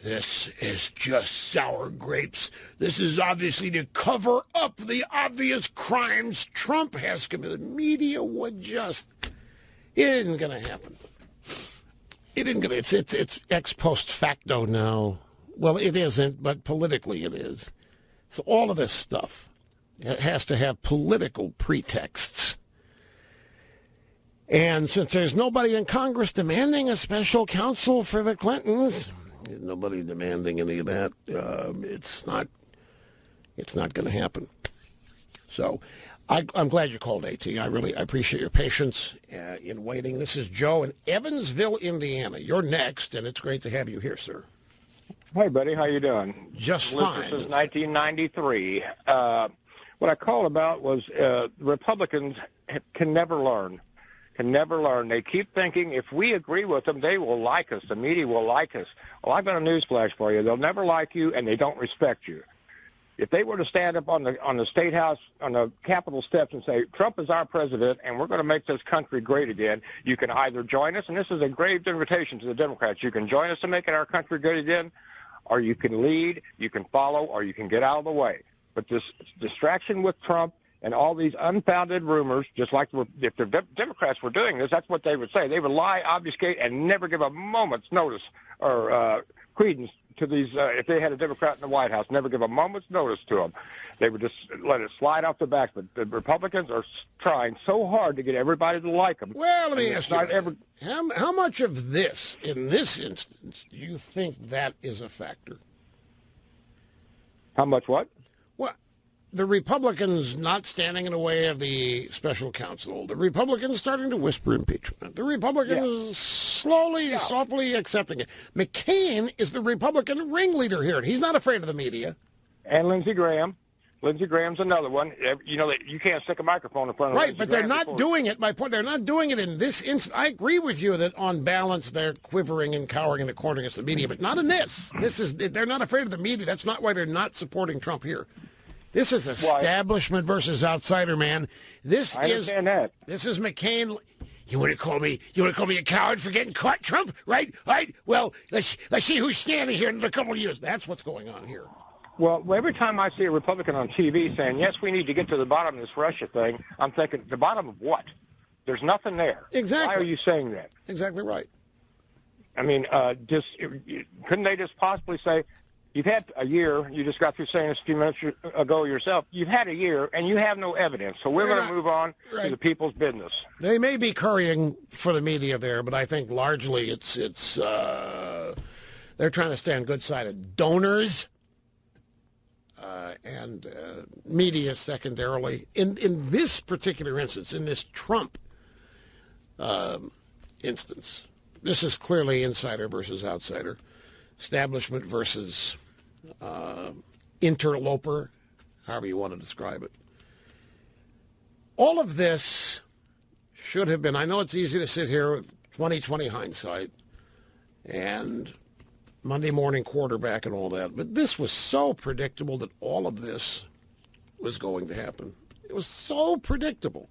This is just sour grapes. This is obviously to cover up the obvious crimes Trump has committed. Media would just... It isn't going to happen. It isn't going to... It's ex post facto now. Well, it isn't, but politically it is. So all of this stuff has to have political pretexts. And since there's nobody in Congress demanding a special counsel for the Clintons... Nobody demanding any of that. It's not going to happen. So I'm glad you called, A.T. I appreciate your patience in waiting. This is Joe in Evansville, Indiana. You're next, and it's great to have you here, sir. Hey, buddy. How you doing? Just fine. Since 1993. What I called about was Republicans can never learn. They keep thinking if we agree with them, they will like us. The media will like us. Well, I've got a newsflash for you. They'll never like you, and they don't respect you. If they were to stand up on the State House, on the Capitol steps and say, Trump is our president, and we're going to make this country great again, you can either join us, and this is a grave invitation to the Democrats. You can join us in making our country great again, or you can lead, you can follow, or you can get out of the way. But this distraction with Trump and all these unfounded rumors, just like if the Democrats were doing this, that's what they would say. They would lie, obfuscate, and never give a moment's notice or credence to these, if they had a Democrat in the White House, never give a moment's notice to them. They would just let it slide off the back. But the Republicans are trying so hard to get everybody to like them. Well, let me ask you, how much of this, in this instance, do you think that is a factor? How much what? Well, the Republicans not standing in the way of the special counsel, the Republicans starting to whisper impeachment, the Republicans slowly, softly accepting it. McCain is the Republican ringleader here, and he's not afraid of the media. And Lindsey Graham. Lindsey Graham's another one. You know that you can't stick a microphone in front of Right, Lindsey but they're Graham not before. doing it. My point, they're not doing it in this instance. I agree with you that on balance they're quivering and cowering in the corner against the media, but not in this. They're not afraid of the media. That's not why they're not supporting Trump here. This is establishment versus outsider, man. I understand that. This is McCain. You want to call me a coward for getting caught, Trump? Right? Well, let's see who's standing here in a couple of years. That's what's going on here. Well, every time I see a Republican on TV saying, yes, we need to get to the bottom of this Russia thing, I'm thinking, the bottom of what? There's nothing there. Exactly. Why are you saying that? Exactly right. I mean, couldn't they just possibly say, you've had a year, you just got through saying this a few minutes ago yourself, you've had a year and you have no evidence, so we're going to move on to the people's business. They may be currying for the media there, but I think largely it's they're trying to stay on good side of donors and media secondarily. In this particular instance, in this Trump instance, this is clearly insider versus outsider, establishment versus interloper, however you want to describe it. All of this should have been, I know it's easy to sit here with 20/20 hindsight and Monday morning quarterback and all that, but this was so predictable that all of this was going to happen. It was so predictable.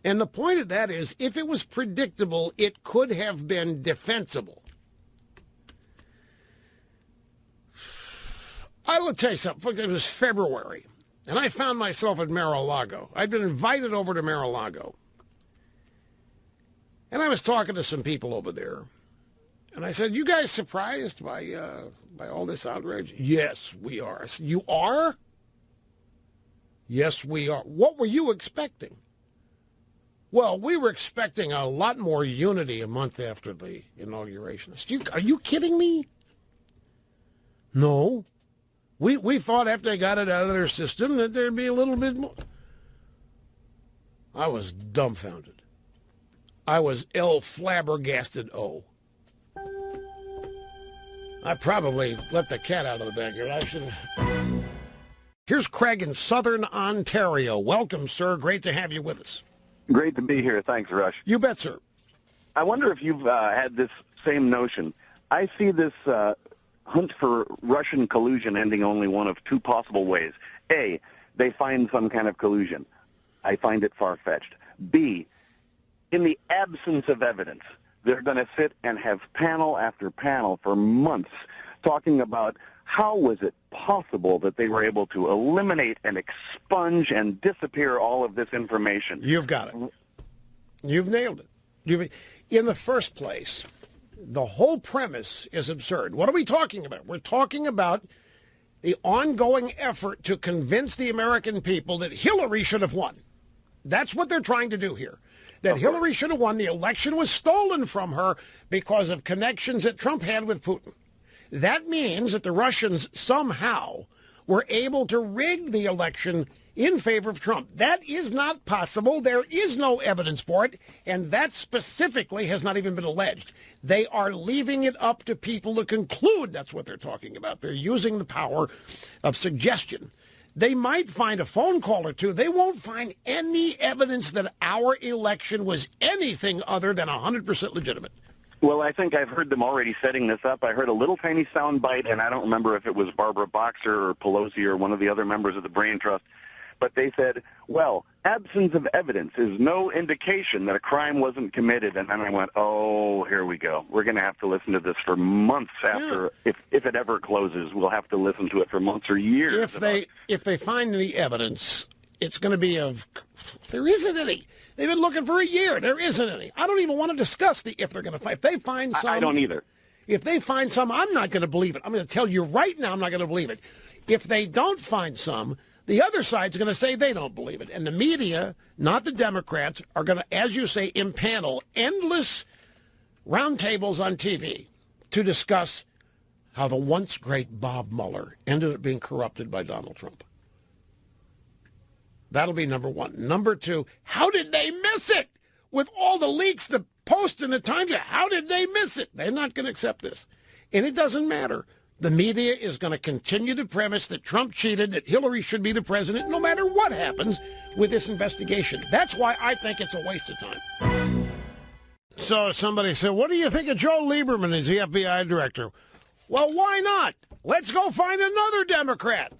And the point of that is, if it was predictable, it could have been defensible. I will tell you something. It was February, and I found myself at Mar-a-Lago. I'd been invited over to Mar-a-Lago. And I was talking to some people over there. And I said, you guys surprised by all this outrage? Yes, we are. I said, you are? Yes, we are. What were you expecting? Well, we were expecting a lot more unity a month after the inauguration. Are you kidding me? No. We thought after they got it out of their system that there'd be a little bit more. I was dumbfounded. I was flabbergasted. I probably let the cat out of the bag here. I should. Here's Craig in Southern Ontario. Welcome, sir. Great to have you with us. Great to be here. Thanks, Rush. You bet, sir. I wonder if you've had this same notion. I see this hunt for Russian collusion ending only one of two possible ways. A, they find some kind of collusion. I find it far-fetched. B, in the absence of evidence, they're going to sit and have panel after panel for months talking about how was it possible that they were able to eliminate and expunge and disappear all of this information. You've got it. You've nailed it. In the first place, the whole premise is absurd. What are we talking about? We're talking about the ongoing effort to convince the American people that Hillary should have won. That's what they're trying to do here. That Hillary should have won. The election was stolen from her because of connections that Trump had with Putin. That means that the Russians somehow were able to rig the election in favor of Trump. That is not possible. There is no evidence for it, and that specifically has not even been alleged. They are leaving it up to people to conclude that's what they're talking about. They're using the power of suggestion. They might find a phone call or two. They won't find any evidence that our election was anything other than 100% legitimate. Well, I think I've heard them already setting this up. I heard a little tiny sound bite, and I don't remember if it was Barbara Boxer or Pelosi or one of the other members of the Brain Trust, but they said, well, absence of evidence is no indication that a crime wasn't committed. And then I went, oh, here we go. We're going to have to listen to this for months after, if it ever closes. We'll have to listen to it for months or years. If they find any evidence, it's going to be there isn't any. They've been looking for a year. There isn't any. I don't even want to discuss if they're going to find. If they find some, I don't either. If they find some, I'm not going to believe it. I'm going to tell you right now, I'm not going to believe it. If they don't find some, the other side's going to say they don't believe it. And the media, not the Democrats, are going to, as you say, impanel endless roundtables on TV to discuss how the once great Bob Mueller ended up being corrupted by Donald Trump. That'll be number one. Number two, how did they miss it? With all the leaks, the Post and the Times, how did they miss it? They're not going to accept this. And it doesn't matter. The media is going to continue to premise that Trump cheated, that Hillary should be the president, no matter what happens with this investigation. That's why I think it's a waste of time. So somebody said, what do you think of Joe Lieberman as the FBI director? Well, why not? Let's go find another Democrat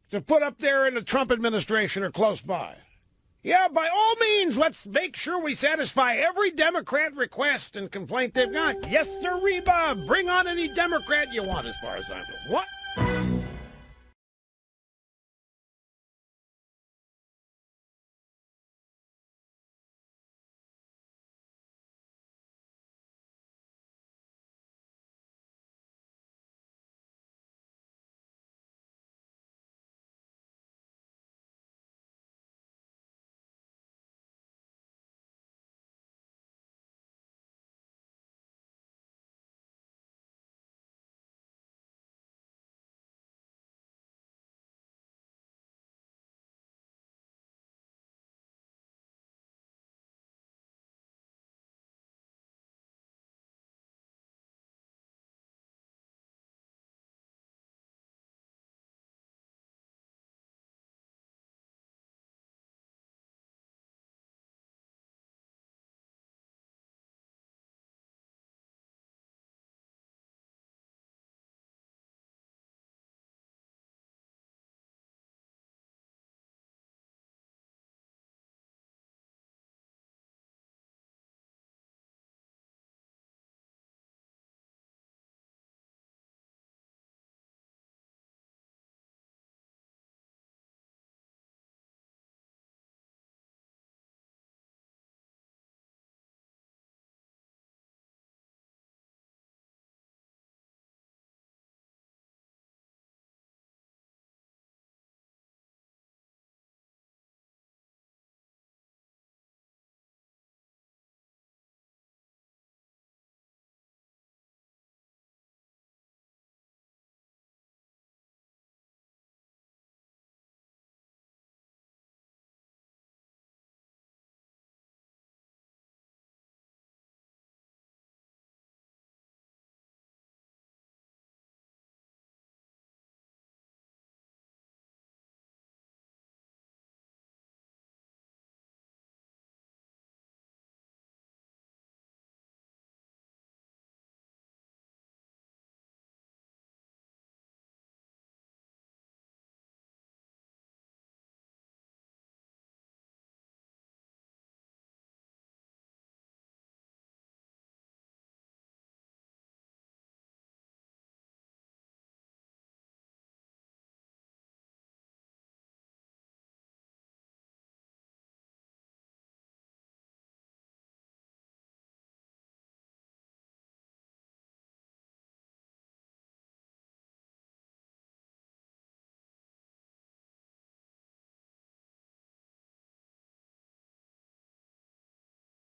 to put up there in the Trump administration or close by. Yeah, by all means, let's make sure we satisfy every Democrat request and complaint they've got. Yes, sir, Reba. Bring on any Democrat you want as far as I'm concerned. What?